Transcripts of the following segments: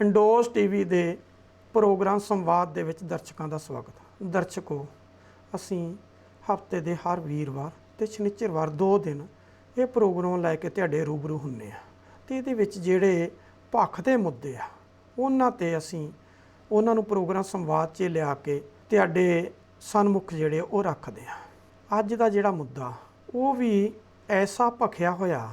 ਚੰਡੋਜ਼ TV ਦੇ programme ਸੰਵਾਦ ਦੇ ਵਿੱਚ ਦਰਸ਼ਕਾਂ ਦਾ ਸਵਾਗਤ। ਦਰਸ਼ਕੋ, ਅਸੀਂ ਹਫਤੇ ਦੇ ਹਰ ਵੀਰਵਾਰ ਤੇ ਸ਼ਨੀਚਰਵਾਰ 2 ਦਿਨ ਇਹ ਪ੍ਰੋਗਰਾਮ ਲੈ ਕੇ ਤੁਹਾਡੇ ਰੂਬਰੂ ਹੁੰਨੇ ਆ ਤੇ ਇਹਦੇ ਵਿੱਚ ਜਿਹੜੇ ਭੱਖ ਦੇ ਮੁੱਦੇ ਆ ਉਹਨਾਂ ਤੇ ਅਸੀਂ ਉਹਨਾਂ ਨੂੰ ਪ੍ਰੋਗਰਾਮ ਸੰਵਾਦ 'ਚ ਲਿਆ ਕੇ ਤੁਹਾਡੇ ਸਨਮੁਖ ਜਿਹੜੇ ਉਹ ਰੱਖਦੇ ਆ। ਅੱਜ ਦਾ ਜਿਹੜਾ ਮੁੱਦਾ ਉਹ ਵੀ ਐਸਾ ਭਖਿਆ ਹੋਇਆ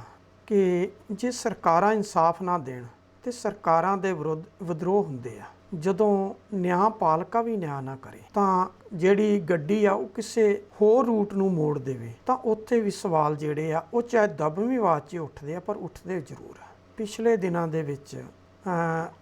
ਕਿ ਜੇ ਸਰਕਾਰਾਂ ਇਨਸਾਫ ਨਾ ਦੇਣ ਤੇ ਸਰਕਾਰਾਂ ਦੇ ਵਿਰੁੱਧ ਵਿਦਰੋਹ ਹੁੰਦੇ ਆ। ਜਦੋਂ ਨਿਆਂਪਾਲਿਕਾ ਵੀ ਨਿਆਂ ਨਾ ਕਰੇ ਤਾਂ ਜਿਹੜੀ ਗੱਡੀ ਆ ਉਹ ਕਿਸੇ ਹੋਰ ਰੂਟ ਨੂੰ ਮੋੜ ਦੇਵੇ ਤਾਂ ਉੱਥੇ ਵੀ ਸਵਾਲ ਜਿਹੜੇ ਆ ਉਹ ਚਾਹੇ ਦਬਵੀਂ ਆਵਾਜ਼ 'ਚ ਉੱਠਦੇ ਆ ਪਰ ਉੱਠਦੇ ਜ਼ਰੂਰ ਆ। ਪਿਛਲੇ ਦਿਨਾਂ ਦੇ ਵਿੱਚ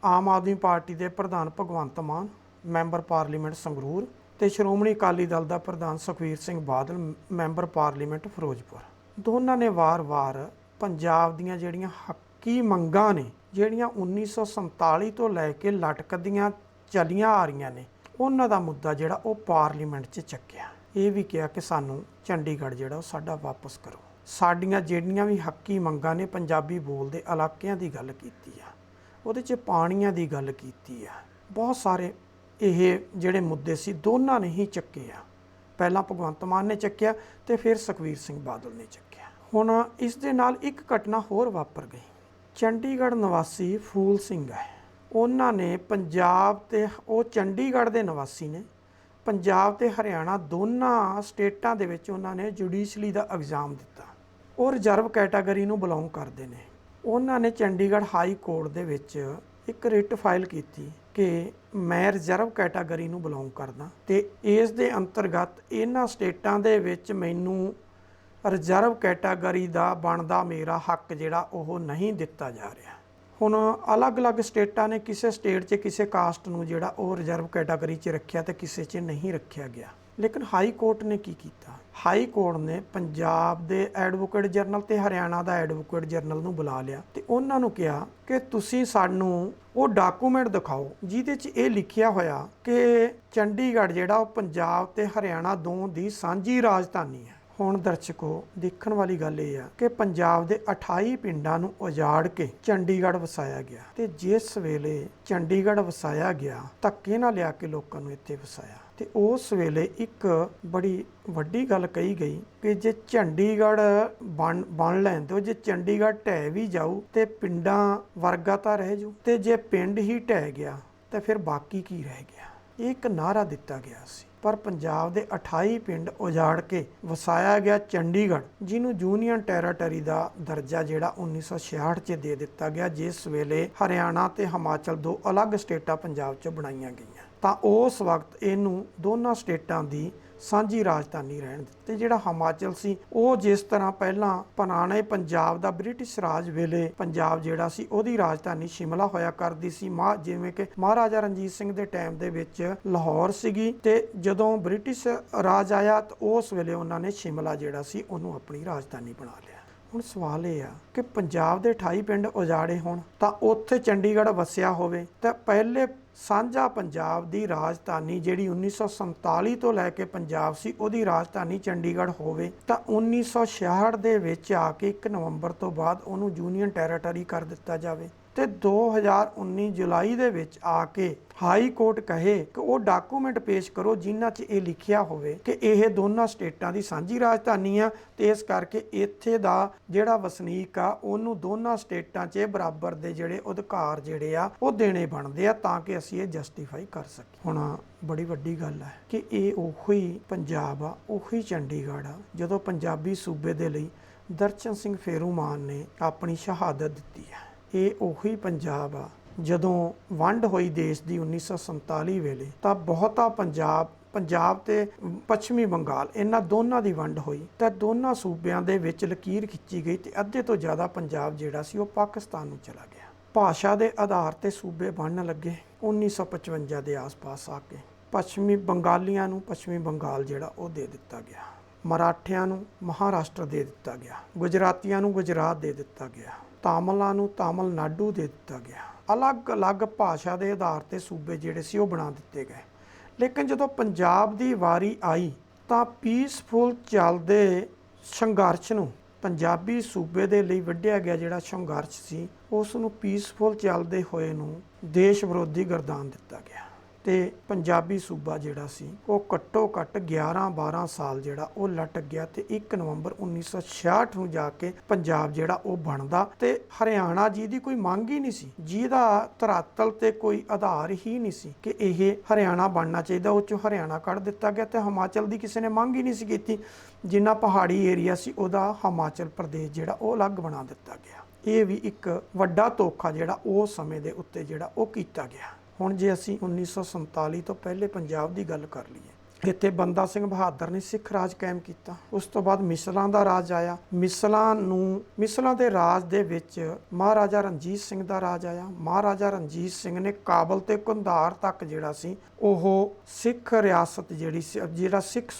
ਆਮ ਆਦਮੀ ਪਾਰਟੀ ਦੇ ਪ੍ਰਧਾਨ ਭਗਵੰਤ ਮਾਨ, ਮੈਂਬਰ ਪਾਰਲੀਮੈਂਟ ਸੰਗਰੂਰ ਤੇ ਸ਼੍ਰੋਮਣੀ ਅਕਾਲੀ ਦਲ ਦਾ ਪ੍ਰਧਾਨ ਸੁਖਬੀਰ ਸਿੰਘ ਬਾਦਲ, ਮੈਂਬਰ ਪਾਰਲੀਮੈਂਟ ਫਿਰੋਜ਼ਪੁਰ, ਦੋਨਾਂ ਨੇ ਵਾਰ-ਵਾਰ ਪੰਜਾਬ ਦੀਆਂ ਜਿਹੜੀਆਂ ਹੱਕੀ ਮੰਗਾਂ ਨੇ ਜਿਹੜੀਆਂ 1947 ਤੋਂ ਲੈ ਕੇ ਲਟਕਦੀਆਂ ਚੱਲੀਆਂ ਆ ਰਹੀਆਂ ਨੇ ਉਹਨਾਂ ਦਾ ਮੁੱਦਾ ਜਿਹੜਾ ਉਹ ਪਾਰਲੀਮੈਂਟ 'ਚ ਚੱਕਿਆ। ਇਹ ਵੀ ਕਿਹਾ ਕਿ ਸਾਨੂੰ ਚੰਡੀਗੜ੍ਹ ਜਿਹੜਾ ਉਹ ਸਾਡਾ ਵਾਪਸ ਕਰੋ। ਸਾਡੀਆਂ ਜਿਹੜੀਆਂ ਵੀ ਹੱਕੀ ਮੰਗਾਂ ਨੇ, ਪੰਜਾਬੀ ਬੋਲਦੇ ਇਲਾਕਿਆਂ ਦੀ ਗੱਲ ਕੀਤੀ ਆ, ਉਹਦੇ 'ਚ ਪਾਣੀਆਂ ਦੀ ਗੱਲ ਕੀਤੀ ਆ, ਬਹੁਤ ਸਾਰੇ ਇਹ ਜਿਹੜੇ ਮੁੱਦੇ ਸੀ ਦੋਨਾਂ ਨੇ ਹੀ ਚੱਕੇ ਆ। ਪਹਿਲਾਂ ਭਗਵੰਤ ਮਾਨ ਨੇ ਚੱਕਿਆ ਤੇ ਫਿਰ ਸੁਖਬੀਰ ਸਿੰਘ ਬਾਦਲ ਨੇ ਚੱਕਿਆ। ਹੁਣ ਇਸ ਦੇ ਨਾਲ ਇੱਕ ਘਟਨਾ ਹੋਰ ਵਾਪਰ ਗਈ। ਚੰਡੀਗੜ੍ਹ ਨਿਵਾਸੀ ਫੂਲ ਸਿੰਘ ਹੈ, ਉਹਨਾਂ ਨੇ ਪੰਜਾਬ ਤੇ ਉਹ ਚੰਡੀਗੜ੍ਹ ਦੇ ਨਿਵਾਸੀ ਨੇ, ਪੰਜਾਬ ਤੇ ਹਰਿਆਣਾ ਦੋਨਾਂ ਸਟੇਟਾਂ ਦੇ ਵਿੱਚ ਉਹਨਾਂ ਨੇ ਜੁਡੀਸ਼ਲੀ ਦਾ ਐਗਜ਼ਾਮ ਦਿੱਤਾ। ਉਹ ਰਿਜ਼ਰਵ ਕੈਟਾਗਰੀ ਨੂੰ ਬਿਲੋਂਗ ਕਰਦੇ ਨੇ। ਉਹਨਾਂ ਨੇ ਚੰਡੀਗੜ੍ਹ ਹਾਈ ਕੋਰਟ ਦੇ ਵਿੱਚ ਇੱਕ ਰਿਟ ਫਾਈਲ ਕੀਤੀ ਕਿ ਮੈਂ ਰਿਜ਼ਰਵ ਕੈਟਾਗਰੀ ਨੂੰ ਬਿਲੋਂਗ ਕਰਦਾ ਤੇ ਇਸ ਦੇ ਅੰਤਰਗਤ ਇਹਨਾਂ ਸਟੇਟਾਂ ਦੇ ਵਿੱਚ ਮੈਨੂੰ ਰਿਜ਼ਰਵ ਕੈਟਾਗਰੀ ਦਾ ਬਣਦਾ ਮੇਰਾ ਹੱਕ ਜਿਹੜਾ ਉਹ ਨਹੀਂ ਦਿੱਤਾ ਜਾ ਰਿਹਾ। ਹੁਣ ਅਲੱਗ-ਅਲੱਗ ਸਟੇਟਾਂ ਨੇ ਕਿਸੇ ਸਟੇਟ 'ਚ ਕਿਸੇ ਕਾਸਟ ਨੂੰ ਜਿਹੜਾ ਉਹ ਰਿਜ਼ਰਵ ਕੈਟਾਗਰੀ 'ਚ ਰੱਖਿਆ ਤੇ ਕਿਸੇ 'ਚ ਨਹੀਂ ਰੱਖਿਆ ਗਿਆ। ਲੇਕਿਨ ਹਾਈ ਕੋਰਟ ਨੇ ਕੀ ਕੀਤਾ? ਹਾਈ ਕੋਰਟ ਨੇ ਪੰਜਾਬ ਦੇ ਐਡਵੋਕੇਟ ਜਨਰਲ ਤੇ ਹਰਿਆਣਾ ਦਾ ਐਡਵੋਕੇਟ ਜਨਰਲ ਨੂੰ ਬੁਲਾ ਲਿਆ ਤੇ ਉਹਨਾਂ ਨੂੰ ਕਿਹਾ ਕਿ ਤੁਸੀਂ ਸਾਨੂੰ ਉਹ ਡਾਕੂਮੈਂਟ ਦਿਖਾਓ ਜਿਹਦੇ 'ਚ ਇਹ ਲਿਖਿਆ ਹੋਇਆ ਕਿ ਚੰਡੀਗੜ੍ਹ ਜਿਹੜਾ ਉਹ ਪੰਜਾਬ ਤੇ ਹਰਿਆਣਾ ਦੋਵਾਂ ਦੀ ਸਾਂਝੀ ਰਾਜਧਾਨੀ ਹੈ। ਹੁਣ ਦਰਸ਼ਕੋ, ਦੇਖਣ ਵਾਲੀ ਗੱਲ ਇਹ ਆ ਕਿ ਪੰਜਾਬ ਦੇ 28 ਪਿੰਡਾਂ ਨੂੰ ਉਜਾੜ ਕੇ ਚੰਡੀਗੜ੍ਹ ਵਸਾਇਆ ਗਿਆ ਤੇ ਜਿਸ ਵੇਲੇ ਚੰਡੀਗੜ੍ਹ ਵਸਾਇਆ ਗਿਆ ਧੱਕੇ ਨਾਲ ਲਿਆ ਕੇ ਲੋਕਾਂ ਨੂੰ ਇੱਥੇ ਵਸਾਇਆ ਤੇ ਉਸ ਵੇਲੇ ਇੱਕ ਬੜੀ ਵੱਡੀ ਗੱਲ ਕਹੀ ਗਈ ਕਿ ਜੇ ਚੰਡੀਗੜ੍ਹ ਬਣ ਲੈਣ ਤੇ ਜੇ ਚੰਡੀਗੜ੍ਹ ਢਹਿ ਵੀ ਜਾਊ ਤੇ ਪਿੰਡਾਂ ਵਰਗਾ ਤਾਂ ਰਹਿ ਜੂ ਤੇ ਜੇ ਪਿੰਡ ਹੀ ਢਹਿ ਗਿਆ ਤਾਂ ਫਿਰ ਬਾਕੀ ਕੀ ਰਹਿ ਗਿਆ। ਇਹ ਇੱਕ ਨਾਅਰਾ ਦਿੱਤਾ ਗਿਆ ਸੀ ਪਰ ਪੰਜਾਬ ਦੇ 28 ਪਿੰਡ ਉਜਾੜ ਕੇ ਵਸਾਇਆ ਗਿਆ ਚੰਡੀਗੜ੍ਹ, ਜਿਹਨੂੰ ਯੂਨੀਅਨ ਟੈਰੀਟਰੀ ਦਾ ਦਰਜਾ ਜਿਹੜਾ 1966 'ਚ ਦੇ ਦਿੱਤਾ ਗਿਆ, ਜਿਸ ਵੇਲੇ ਹਰਿਆਣਾ ਤੇ ਹਿਮਾਚਲ ਦੋ ਅਲੱਗ ਸਟੇਟਾਂ ਪੰਜਾਬ 'ਚ ਬਣਾਈਆਂ ਗਈਆਂ ਤਾਂ ਉਸ ਵਕਤ ਇਹਨੂੰ ਦੋਨਾਂ ਸਟੇਟਾਂ ਦੀ ਸਾਂਝੀ ਰਾਜਧਾਨੀ ਰਹਿਣ ਦਿੱਤੀ। ਜਿਹੜਾ ਹਿਮਾਚਲ ਸੀ ਉਹ ਜਿਸ ਤਰ੍ਹਾਂ ਪਹਿਲਾਂ ਪੁਰਾਣੇ ਪੰਜਾਬ ਦਾ ਬ੍ਰਿਟਿਸ਼ ਰਾਜ ਵੇਲੇ ਪੰਜਾਬ ਜਿਹੜਾ ਸੀ ਉਹਦੀ ਰਾਜਧਾਨੀ ਸ਼ਿਮਲਾ ਹੋਇਆ ਕਰਦੀ ਸੀ, ਜਿਵੇਂ ਕਿ ਮਹਾਰਾਜਾ ਰਣਜੀਤ ਸਿੰਘ ਦੇ ਟਾਈਮ ਦੇ ਵਿੱਚ ਲਾਹੌਰ ਸੀਗੀ ਤੇ ਜਦੋਂ ਬ੍ਰਿਟਿਸ਼ ਰਾਜ ਆਇਆ ਤਾਂ ਉਸ ਵੇਲੇ ਉਹਨਾਂ ਨੇ ਸ਼ਿਮਲਾ ਜਿਹੜਾ ਸੀ ਉਹਨੂੰ ਆਪਣੀ ਰਾਜਧਾਨੀ ਬਣਾ ਲਿਆ। ਹੁਣ ਸਵਾਲ ਇਹ ਆ ਕਿ ਪੰਜਾਬ ਦੇ 28 ਪਿੰਡ ਉਜਾੜੇ ਹੋਣ ਤਾਂ ਉੱਥੇ ਚੰਡੀਗੜ੍ਹ ਵਸਿਆ ਹੋਵੇ ਤਾਂ ਪਹਿਲੇ ਸਾਂਝਾ ਪੰਜਾਬ ਦੀ ਰਾਜਧਾਨੀ ਜਿਹੜੀ 1947 ਤੋਂ ਲੈ ਕੇ ਪੰਜਾਬ ਸੀ ਉਹਦੀ ਰਾਜਧਾਨੀ ਚੰਡੀਗੜ੍ਹ ਹੋਵੇ ਤਾਂ 1966 ਦੇ ਵਿੱਚ ਆ ਕੇ 1 ਨਵੰਬਰ ਤੋਂ ਬਾਅਦ ਉਹਨੂੰ ਯੂਨੀਅਨ ਟੈਰੀਟਰੀ ਕਰ ਦਿੱਤਾ ਜਾਵੇ ਤੇ 2019 ਜੁਲਾਈ ਦੇ ਵਿੱਚ ਆ ਕੇ ਹਾਈ ਕੋਰਟ ਕਹੇ ਕਿ ਉਹ ਡਾਕੂਮੈਂਟ ਪੇਸ਼ ਕਰੋ ਜਿਨ੍ਹਾਂ 'ਚ ਇਹ ਲਿਖਿਆ ਹੋਵੇ ਕਿ ਇਹ ਦੋਨਾਂ ਸਟੇਟਾਂ ਦੀ ਸਾਂਝੀ ਰਾਜਧਾਨੀ ਆ ਤੇ ਇਸ ਕਰਕੇ ਇੱਥੇ ਦਾ ਜਿਹੜਾ ਵਸਨੀਕ ਆ ਉਹਨੂੰ ਦੋਨਾਂ ਸਟੇਟਾਂ 'ਚ ਬਰਾਬਰ ਦੇ ਜਿਹੜੇ ਅਧਿਕਾਰ ਜਿਹੜੇ ਆ ਉਹ ਦੇਣੇ ਬਣਦੇ ਆ ਤਾਂ ਕਿ ਅਸੀਂ ਇਹ ਜਸਟੀਫਾਈ ਕਰ ਸਕੀਏ। ਹੁਣ ਬੜੀ ਵੱਡੀ ਗੱਲ ਹੈ ਕਿ ਇਹ ਉਹੀ ਪੰਜਾਬ ਆ, ਉਹੀ ਚੰਡੀਗੜ੍ਹ ਆ ਜਦੋਂ ਪੰਜਾਬੀ ਸੂਬੇ ਦੇ ਲਈ ਦਰਸ਼ਨ ਸਿੰਘ ਫੇਰੂਮਾਨ ਨੇ ਆਪਣੀ ਸ਼ਹਾਦਤ ਦਿੱਤੀ ਹੈ। ਇਹ ਉਹੀ ਪੰਜਾਬ ਆ ਜਦੋਂ ਵੰਡ ਹੋਈ ਦੇਸ਼ ਦੀ 1947 ਵੇਲੇ ਤਾਂ ਬਹੁਤਾ ਪੰਜਾਬ ਤੇ ਪੱਛਮੀ ਬੰਗਾਲ ਇਹਨਾਂ ਦੋਨਾਂ ਦੀ ਵੰਡ ਹੋਈ ਤਾਂ ਦੋਨਾਂ ਸੂਬਿਆਂ ਦੇ ਵਿੱਚ ਲਕੀਰ ਖਿੱਚੀ ਗਈ ਤੇ ਅੱਧੇ ਤੋਂ ਜ਼ਿਆਦਾ ਪੰਜਾਬ ਜਿਹੜਾ ਸੀ ਉਹ ਪਾਕਿਸਤਾਨ ਨੂੰ ਚਲਾ ਗਿਆ। ਭਾਸ਼ਾ ਦੇ ਆਧਾਰ ਤੇ ਸੂਬੇ ਬਣਨ ਲੱਗੇ 1955 ਦੇ ਆਸ-ਪਾਸ ਆ ਕੇ। ਪੱਛਮੀ ਬੰਗਾਲੀਆਂ ਨੂੰ ਪੱਛਮੀ ਬੰਗਾਲ ਜਿਹੜਾ ਉਹ ਦੇ ਦਿੱਤਾ ਗਿਆ, ਮਰਾਠਿਆਂ ਨੂੰ ਮਹਾਰਾਸ਼ਟਰ ਦੇ ਦਿੱਤਾ ਗਿਆ, ਗੁਜਰਾਤੀਆਂ ਨੂੰ ਗੁਜਰਾਤ ਦੇ ਦਿੱਤਾ ਗਿਆ, ਤਾਮਿਲਾਂ ਨੂੰ ਤਾਮਿਲਨਾਡੂ ਦੇ ਦਿੱਤਾ ਗਿਆ। ਅਲੱਗ-ਅਲੱਗ ਭਾਸ਼ਾ ਦੇ ਆਧਾਰ ਤੇ ਸੂਬੇ ਜਿਹੜੇ ਸੀ ਉਹ ਬਣਾ ਦਿੱਤੇ ਗਏ। ਲੇਕਿਨ ਜਦੋਂ ਪੰਜਾਬ ਦੀ ਵਾਰੀ ਆਈ ਤਾਂ ਪੀਸਫੁਲ ਚੱਲਦੇ ਸੰਘਰਸ਼ ਨੂੰ ਪੰਜਾਬੀ ਸੂਬੇ ਦੇ ਲਈ ਵੱਢਿਆ ਗਿਆ ਜਿਹੜਾ ਸੰਘਰਸ਼ ਸੀ ਉਸ ਨੂੰ ਪੀਸਫੁਲ ਚੱਲਦੇ ਹੋਏ ਨੂੰ ਦੇਸ਼ ਵਿਰੋਧੀ ਗਰਦਾਨ ਦਿੱਤਾ ਗਿਆ ਤੇ ਪੰਜਾਬੀ ਸੂਬਾ ਜਿਹੜਾ ਸੀ ਉਹ ਘੱਟੋ ਘੱਟ 11-12 ਸਾਲ ਜਿਹੜਾ ਉਹ ਲਟਕ ਗਿਆ ਤੇ 1 ਨਵੰਬਰ 1966 ਨੂੰ ਜਾ ਕੇ ਪੰਜਾਬ ਜਿਹੜਾ ਉਹ ਬਣਦਾ ਤੇ ਹਰਿਆਣਾ ਜਿਹਦੀ ਕੋਈ ਮੰਗ ਹੀ ਨਹੀਂ ਸੀ, ਜਿਹਦਾ ਧਰਾਤਲ ਤੇ ਕੋਈ ਆਧਾਰ ਹੀ ਨਹੀਂ ਸੀ ਕਿ ਇਹ ਹਰਿਆਣਾ ਬਣਨਾ ਚਾਹੀਦਾ, ਉਹ ਚੋਂ ਹਰਿਆਣਾ ਕੱਢ ਦਿੱਤਾ ਗਿਆ ਤੇ ਹਿਮਾਚਲ ਦੀ ਕਿਸੇ ਨੇ ਮੰਗ ਹੀ ਨਹੀਂ ਸੀ ਕੀਤੀ। ਜਿੰਨਾ ਪਹਾੜੀ ਏਰੀਆ ਸੀ ਉਹਦਾ ਹਿਮਾਚਲ ਪ੍ਰਦੇਸ਼ ਜਿਹੜਾ ਉਹ ਅਲੱਗ ਬਣਾ ਦਿੱਤਾ ਗਿਆ। ਇਹ ਵੀ ਇੱਕ ਵੱਡਾ ਧੋਖਾ ਜਿਹੜਾ ਉਸ ਸਮੇਂ ਦੇ ਉੱਤੇ ਜਿਹੜਾ ਉਹ ਕੀਤਾ ਗਿਆ। ਹੁਣ ਜੇ ਅਸੀਂ 1947 ਤੋਂ ਪਹਿਲੇ ਪੰਜਾਬ ਦੀ ਗੱਲ ਕਰ ਲਈਏ, ਇੱਥੇ ਬੰਦਾ ਸਿੰਘ ਬਹਾਦਰ ਨੇ ਸਿੱਖ ਰਾਜ ਕਾਇਮ ਕੀਤਾ। ਉਸ ਤੋਂ ਬਾਅਦ ਮਿਸਲਾਂ ਦਾ ਰਾਜ ਆਇਆ। ਮਿਸਲਾਂ ਦੇ ਰਾਜ ਦੇ ਵਿੱਚ ਮਹਾਰਾਜਾ ਰਣਜੀਤ ਸਿੰਘ ਦਾ ਰਾਜ ਆਇਆ। ਮਹਾਰਾਜਾ ਰਣਜੀਤ ਸਿੰਘ ਨੇ ਕਾਬਲ ਤੇ ਕੰਧਾਰ ਤੱਕ ਜਿਹੜਾ ਸੀ ਉਹ ਸਿੱਖ ਰਿਆਸਤ ਜਿਹੜੀ ਸੀ, ਜਿਹੜਾ ਸਿੱਖ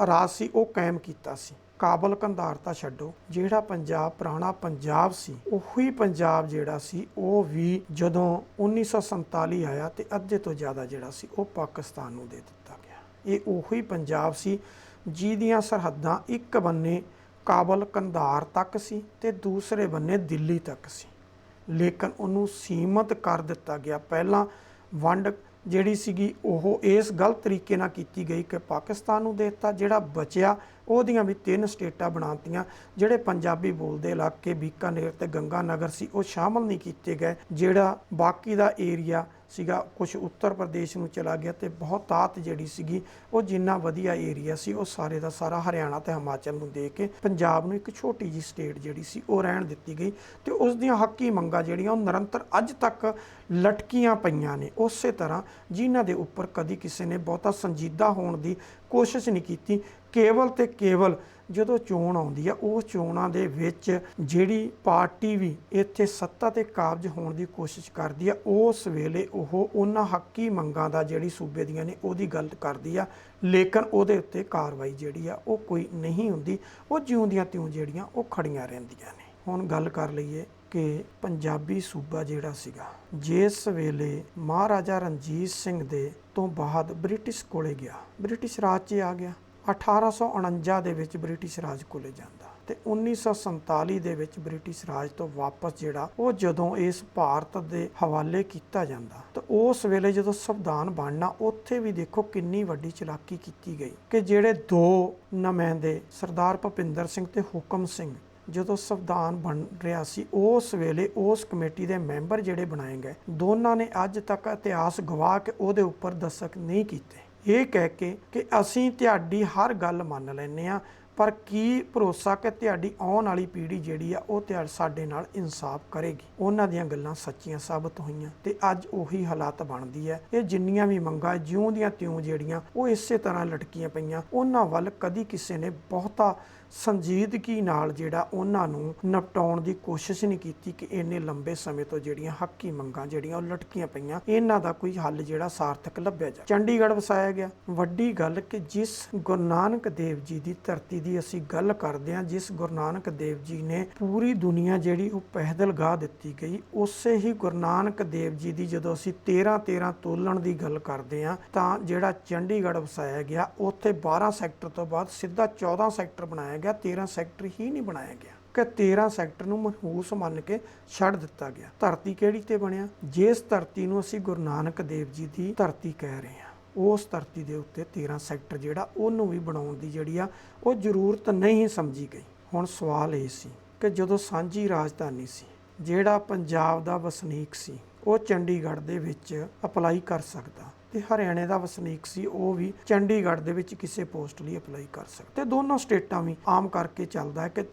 ਰਾਜ ਸੀ ਉਹ ਕਾਇਮ ਕੀਤਾ ਸੀ। ਕਾਬਲ ਕੰਧਾਰ ਤਾਂ ਛੱਡੋ, ਜਿਹੜਾ ਪੰਜਾਬ ਪੁਰਾਣਾ ਪੰਜਾਬ ਸੀ ਉਹੀ ਪੰਜਾਬ ਜਿਹੜਾ ਸੀ ਉਹ ਵੀ ਜਦੋਂ 1947 ਆਇਆ ਤੇ ਅੱਧੇ ਤੋਂ ਜ਼ਿਆਦਾ ਜਿਹੜਾ ਸੀ ਉਹ ਪਾਕਿਸਤਾਨ ਨੂੰ ਦੇ ਦਿੱਤਾ ਗਿਆ। ਇਹ ਉਹੀ ਪੰਜਾਬ ਸੀ ਜਿਹਦੀਆਂ ਸਰਹੱਦਾਂ ਇੱਕ ਬੰਨੇ ਕਾਬਲ ਕੰਧਾਰ ਤੱਕ ਸੀ ਤੇ ਦੂਸਰੇ ਬੰਨੇ ਦਿੱਲੀ ਤੱਕ ਸੀ, ਲੇਕਿਨ ਉਹਨੂੰ ਸੀਮਤ ਕਰ ਦਿੱਤਾ ਗਿਆ। ਪਹਿਲਾਂ ਵੰਡ ਜਿਹੜੀ ਸੀਗੀ ਉਹ ਇਸ ਗਲਤ ਤਰੀਕੇ ਨਾਲ ਕੀਤੀ ਗਈ ਕਿ ਪਾਕਿਸਤਾਨ ਨੂੰ ਦੇ ਦਿੱਤਾ। ਜਿਹੜਾ ਬਚਿਆ ਉਹਦੀਆਂ ਵੀ 3 ਸਟੇਟਾਂ ਬਣਾਤੀਆਂ। ਜਿਹੜੇ ਪੰਜਾਬੀ ਬੋਲਦੇ ਇਲਾਕੇ ਬੀਕਾਨੇਰ ਤੇ ਗੰਗਾ ਨਗਰ ਸੀ ਉਹ ਸ਼ਾਮਲ ਨਹੀਂ ਕੀਤੇ ਗਏ। ਜਿਹੜਾ ਬਾਕੀ ਦਾ ਏਰੀਆ ਸੀਗਾ ਕੁਝ ਉੱਤਰ ਪ੍ਰਦੇਸ਼ ਨੂੰ ਚਲਾ ਗਿਆ ਤੇ ਬਹੁਤਾਤ ਜਿਹੜੀ ਸੀਗੀ ਉਹ ਜਿੰਨਾ ਵਧੀਆ ਏਰੀਆ ਸੀ ਉਹ ਸਾਰੇ ਦਾ ਸਾਰਾ ਹਰਿਆਣਾ ਤੇ ਹਿਮਾਚਲ ਨੂੰ ਦੇ ਕੇ ਪੰਜਾਬ ਨੂੰ ਇੱਕ ਛੋਟੀ ਜਿਹੀ ਸਟੇਟ ਜਿਹੜੀ ਸੀ ਉਹ ਰਹਿਣ ਦਿੱਤੀ ਗਈ ਤੇ ਉਸ ਦੀਆਂ ਹੱਕੀ ਮੰਗਾਂ ਜਿਹੜੀਆਂ ਉਹ ਨਿਰੰਤਰ ਅੱਜ ਤੱਕ ਲਟਕੀਆਂ ਪਈਆਂ ਨੇ ਉਸੇ ਤਰ੍ਹਾਂ, ਜਿਨ੍ਹਾਂ ਦੇ ਉੱਪਰ ਕਦੀ ਕਿਸੇ ਨੇ ਬਹੁਤਾ ਸੰਜੀਦਾ ਹੋਣ ਦੀ ਕੋਸ਼ਿਸ਼ ਨਹੀਂ ਕੀਤੀ। ਕੇਵਲ ਤੇ ਕੇਵਲ ਜਦੋਂ ਚੋਣ ਆਉਂਦੀ ਆ ਉਹ ਚੋਣਾਂ ਦੇ ਵਿੱਚ ਜਿਹੜੀ ਪਾਰਟੀ ਵੀ ਇੱਥੇ ਸੱਤਾ ਤੇ ਕਾਬਜ਼ ਹੋਣ ਦੀ ਕੋਸ਼ਿਸ਼ ਕਰਦੀ ਆ ਉਸ ਵੇਲੇ ਉਹ ਉਹਨਾਂ ਹੱਕੀ ਮੰਗਾਂ ਦਾ ਜਿਹੜੀ ਸੂਬੇ ਦੀਆਂ ਨੇ ਉਹਦੀ ਗੱਲ ਕਰਦੀ ਆ, ਲੇਕਿਨ ਉਹਦੇ ਉੱਤੇ ਕਾਰਵਾਈ ਜਿਹੜੀ ਆ ਉਹ ਕੋਈ ਨਹੀਂ ਹੁੰਦੀ। ਉਹ ਜਿਉਂਦੀਆਂ ਤਿਉਂ ਜਿਹੜੀਆਂ ਉਹ ਖੜੀਆਂ ਰਹਿੰਦੀਆਂ ਨੇ। ਹੁਣ ਗੱਲ ਕਰ ਲਈਏ ਕਿ ਪੰਜਾਬੀ ਸੂਬਾ ਜਿਹੜਾ ਸੀਗਾ ਜਿਸ ਵੇਲੇ ਮਹਾਰਾਜਾ ਰਣਜੀਤ ਸਿੰਘ ਦੇ ਤੋਂ ਬਾਅਦ ਬ੍ਰਿਟਿਸ਼ ਕੋਲੇ ਗਿਆ, ਬ੍ਰਿਟਿਸ਼ ਰਾਜ 'ਚ ਆ ਗਿਆ। 1849 ਦੇ ਵਿੱਚ ਬ੍ਰਿਟਿਸ਼ ਰਾਜ ਕੋਲੇ ਜਾਂਦਾ ਤੇ 1947 ਦੇ ਵਿੱਚ ਬ੍ਰਿਟਿਸ਼ ਰਾਜ ਤੋਂ ਵਾਪਸ ਜਿਹੜਾ ਉਹ ਜਦੋਂ ਇਸ ਭਾਰਤ ਦੇ ਹਵਾਲੇ ਕੀਤਾ ਜਾਂਦਾ ਤਾਂ ਉਸ ਵੇਲੇ ਜਦੋਂ ਸੰਵਿਧਾਨ ਬਣਨਾ ਉੱਥੇ ਵੀ ਦੇਖੋ ਕਿੰਨੀ ਵੱਡੀ ਚਲਾਕੀ ਕੀਤੀ ਗਈ ਕਿ ਜਿਹੜੇ 2 ਨੁਮਾਇੰਦੇ ਸਰਦਾਰ ਭੁਪਿੰਦਰ ਸਿੰਘ ਤੇ ਹੁਕਮ ਸਿੰਘ ਜਦੋਂ ਸੰਵਿਧਾਨ ਬਣ ਰਿਹਾ ਸੀ ਉਸ ਵੇਲੇ ਉਸ ਕਮੇਟੀ ਦੇ ਮੈਂਬਰ ਜਿਹੜੇ ਬਣਾਏ ਗਏ, ਦੋਨਾਂ ਨੇ ਅੱਜ ਤੱਕ ਇਤਿਹਾਸ ਗਵਾ ਕੇ ਉਹਦੇ ਉੱਪਰ ਦਸਤਖਤ ਨਹੀਂ ਕੀਤੇ, ਇਹ ਕਹਿ ਕੇ ਕਿ ਅਸੀਂ ਤੁਹਾਡੀ ਹਰ ਗੱਲ ਮੰਨ ਲੈਂਦੇ ਹਾਂ ਪਰ ਕੀ ਭਰੋਸਾ ਕਿ ਤੁਹਾਡੀ ਆਉਣ ਵਾਲੀ ਪੀੜ੍ਹੀ ਜਿਹੜੀ ਆ ਉਹ ਸਾਡੇ ਨਾਲ ਇਨਸਾਫ ਕਰੇਗੀ। ਉਹਨਾਂ ਦੀਆਂ ਗੱਲਾਂ ਸੱਚੀਆਂ ਸਾਬਤ ਹੋਈਆਂ ਤੇ ਅੱਜ ਉਹੀ ਹਾਲਾਤ ਬਣਦੀ ਹੈ। ਇਹ ਜਿੰਨੀਆਂ ਵੀ ਮੰਗਾਂ ਜਿਉਂ ਦੀਆਂ ਤਿਉਂ ਜਿਹੜੀਆਂ ਉਹ ਇਸੇ ਤਰ੍ਹਾਂ ਲਟਕੀਆਂ ਪਈਆਂ, ਉਹਨਾਂ ਵੱਲ ਕਦੀ ਕਿਸੇ ਨੇ ਬਹੁਤਾ ਸੰਜੀਦਗੀ ਨਾਲ ਜਿਹੜਾ ਉਹਨਾਂ ਨੂੰ ਨਿਪਟਾਉਣ ਦੀ ਕੋਸ਼ਿਸ਼ ਨਹੀਂ ਕੀਤੀ ਕਿ ਇੰਨੇ ਲੰਬੇ ਸਮੇਂ ਤੋਂ ਜਿਹੜੀਆਂ ਹੱਕੀ ਮੰਗਾਂ ਜਿਹੜੀਆਂ ਉਹ ਲਟਕੀਆਂ ਪਈਆਂ ਇਹਨਾਂ ਦਾ ਕੋਈ ਹੱਲ ਜਿਹੜਾ ਸਾਰਥਕ ਲੱਭਿਆ ਜਾਵੇ। ਚੰਡੀਗੜ੍ਹ ਵਸਾਇਆ ਗਿਆ। ਵੱਡੀ ਗੱਲ ਕਿ ਜਿਸ ਗੁਰੂ ਨਾਨਕ ਦੇਵ ਜੀ ਦੀ ਧਰਤੀ ਦੀ ਅਸੀਂ ਗੱਲ ਕਰਦੇ ਹਾਂ, ਜਿਸ ਗੁਰੂ ਨਾਨਕ ਦੇਵ ਜੀ ਨੇ ਪੂਰੀ ਦੁਨੀਆ ਜਿਹੜੀ ਉਹ ਪਹਿਦਲਗਾਹ ਦਿੱਤੀ ਗਈ, ਉਸੇ ਹੀ ਗੁਰੂ ਨਾਨਕ ਦੇਵ ਜੀ ਦੀ ਜਦੋਂ ਅਸੀਂ 13 ਤੋਲਣ ਦੀ ਗੱਲ ਕਰਦੇ ਹਾਂ ਤਾਂ ਜਿਹੜਾ ਚੰਡੀਗੜ੍ਹ ਵਸਾਇਆ ਗਿਆ ਉੱਥੇ 12 ਸੈਕਟਰ ਤੋਂ ਬਾਅਦ ਸਿੱਧਾ 14 ਸੈਕਟਰ ਬਣਾਇਆ ਗਿਆ, 13 ਸੈਕਟਰ ਹੀ ਨਹੀਂ ਬਣਾਇਆ ਗਿਆ ਕਿ 13 ਸੈਕਟਰ ਨੂੰ ਮਨਹੂਸ ਮੰਨ ਕੇ ਛੱਡ ਦਿੱਤਾ ਗਿਆ। ਧਰਤੀ ਕਿਹੜੀ ਤੇ ਬਣਿਆ? ਜਿਸ ਧਰਤੀ ਨੂੰ ਅਸੀਂ ਗੁਰੂ ਨਾਨਕ ਦੇਵ ਜੀ ਦੀ ਧਰਤੀ ਕਹਿ ਰਹੇ ਹਾਂ ਉਸ ਧਰਤੀ ਦੇ ਉੱਤੇ 13 ਸੈਕਟਰ ਜਿਹੜਾ ਉਹਨੂੰ ਵੀ ਬਣਾਉਣ ਦੀ ਜਿਹੜੀ ਆ ਉਹ ਜ਼ਰੂਰਤ ਨਹੀਂ ਸਮਝੀ ਗਈ। ਹੁਣ ਸਵਾਲ ਇਹ ਸੀ ਕਿ ਜਦੋਂ ਸਾਂਝੀ ਰਾਜਧਾਨੀ ਸੀ, ਜਿਹੜਾ ਪੰਜਾਬ ਦਾ ਵਸਨੀਕ ਸੀ ਉਹ ਚੰਡੀਗੜ੍ਹ ਦੇ ਵਿੱਚ ਅਪਲਾਈ ਕਰ ਸਕਦਾ ਤੇ ਹਰਿਆਣੇ ਦਾ ਵਸਨੀਕ ਸੀ ਉਹ ਵੀ ਚੰਡੀਗੜ੍ਹ ਦੇ ਵਿੱਚ ਕਿਸੇ ਪੋਸਟ ਲਈ ਅਪਲਾਈ ਕਰ ਸਕਦਾ। ਤੇ ਦੋਨੋਂ ਸਟੇਟਾਂ ਵੀ ਆਮ ਕਰਕੇ ਚੱਲਦਾ ਹੈ ਕਿ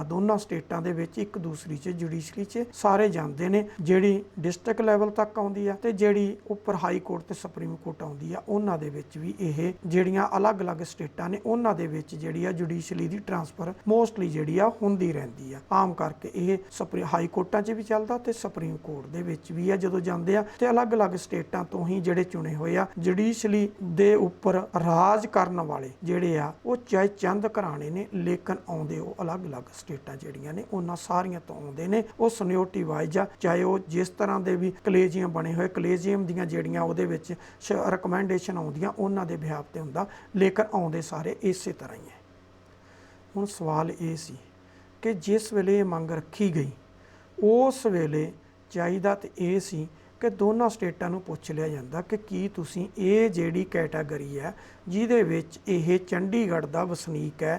ਦੋਨੋਂ ਸਟੇਟਾਂ ਦੇ ਵਿੱਚ ਇੱਕ ਦੂਸਰੀ 'ਚ ਜੁਡੀਸ਼ਰੀ 'ਚ ਸਾਰੇ ਜਾਂਦੇ ਨੇ। ਜਿਹੜੀ ਡਿਸਟ੍ਰਿਕਟ ਲੈਵਲ ਤੱਕ ਆਉਂਦੀ ਆ ਤੇ ਜਿਹੜੀ ਉੱਪਰ ਹਾਈ ਕੋਰਟ ਤੇ ਸੁਪਰੀਮ ਕੋਰਟ ਆਉਂਦੀ ਆ ਉਹਨਾਂ ਦੇ ਵਿੱਚ ਵੀ ਇਹ ਜਿਹੜੀਆਂ ਅਲੱਗ-ਅਲੱਗ ਸਟੇਟਾਂ ਨੇ ਉਹਨਾਂ ਦੇ ਵਿੱਚ ਜਿਹੜੀ ਆ ਜੁਡੀਸ਼ਰੀ ਦੀ ਟਰਾਂਸਫਰ ਮੋਸਟਲੀ ਜਿਹੜੀ ਆ ਹੁੰਦੀ ਰਹਿੰਦੀ ਆ। ਆਮ ਕਰਕੇ ਇਹ ਹਾਈ ਕੋਰਟਾਂ 'ਚ ਵੀ ਚੱਲਦਾ ਤੇ ਸੁਪਰੀਮ ਕੋਰਟ ਦੇ ਵਿੱਚ ਵੀ ਆ ਜਦੋਂ ਜਾਂਦੇ ਆ ਤੇ ਅਲੱਗ-ਅਲੱਗ ਸਟੇਟਾਂ ਤੋਂ ਹੀ ਜਿਹੜੇ ਚੁਣੇ ਹੋਏ ਆ ਜੁਡੀਸ਼ਰੀ ਦੇ ਉੱਪਰ ਰਾਜ ਕਰਨ ਵਾਲੇ ਜਿਹੜੇ ਆ ਉਹ ਚਾਹੇ ਚੰਦ ਘਰਾਣੇ ਨੇ ਲੇਕਿਨ ਆਉਂਦੇ ਉਹ ਅਲੱਗ-ਅਲੱਗ ਸਟੇਟਾਂ ਜਿਹੜੀਆਂ ਨੇ ਉਹਨਾਂ ਸਾਰੀਆਂ ਤੋਂ ਆਉਂਦੇ ਨੇ। ਉਹ ਸਨਿਓਰਟੀ ਵਾਈਜ਼ ਆ, ਚਾਹੇ ਉਹ ਜਿਸ ਤਰ੍ਹਾਂ ਦੇ ਵੀ ਕਲੇਜੀਅਮ ਬਣੇ ਹੋਏ ਕਲੇਜੀਅਮ ਦੀਆਂ ਜਿਹੜੀਆਂ ਉਹਦੇ ਵਿੱਚ ਰਿਕਮੈਂਡੇਸ਼ਨ ਆਉਂਦੀਆਂ ਉਹਨਾਂ ਦੇ ਬਿਹਾਫ ਤੇ ਹੁੰਦਾ, ਲੇਕਿਨ ਆਉਂਦੇ ਸਾਰੇ ਇਸੇ ਤਰ੍ਹਾਂ ਹੀ ਹੈ। ਹੁਣ ਸਵਾਲ ਇਹ ਸੀ कि जिस वेले ये मंग रखी गई उस वेले चाहिदा ते ये सी कि दोनों स्टेटां नूं पुछ लिया जांदा कि की तुसीं ये जिहड़ी कैटागरी है जिहदे विच ये चंडीगढ़ दा वसनीक है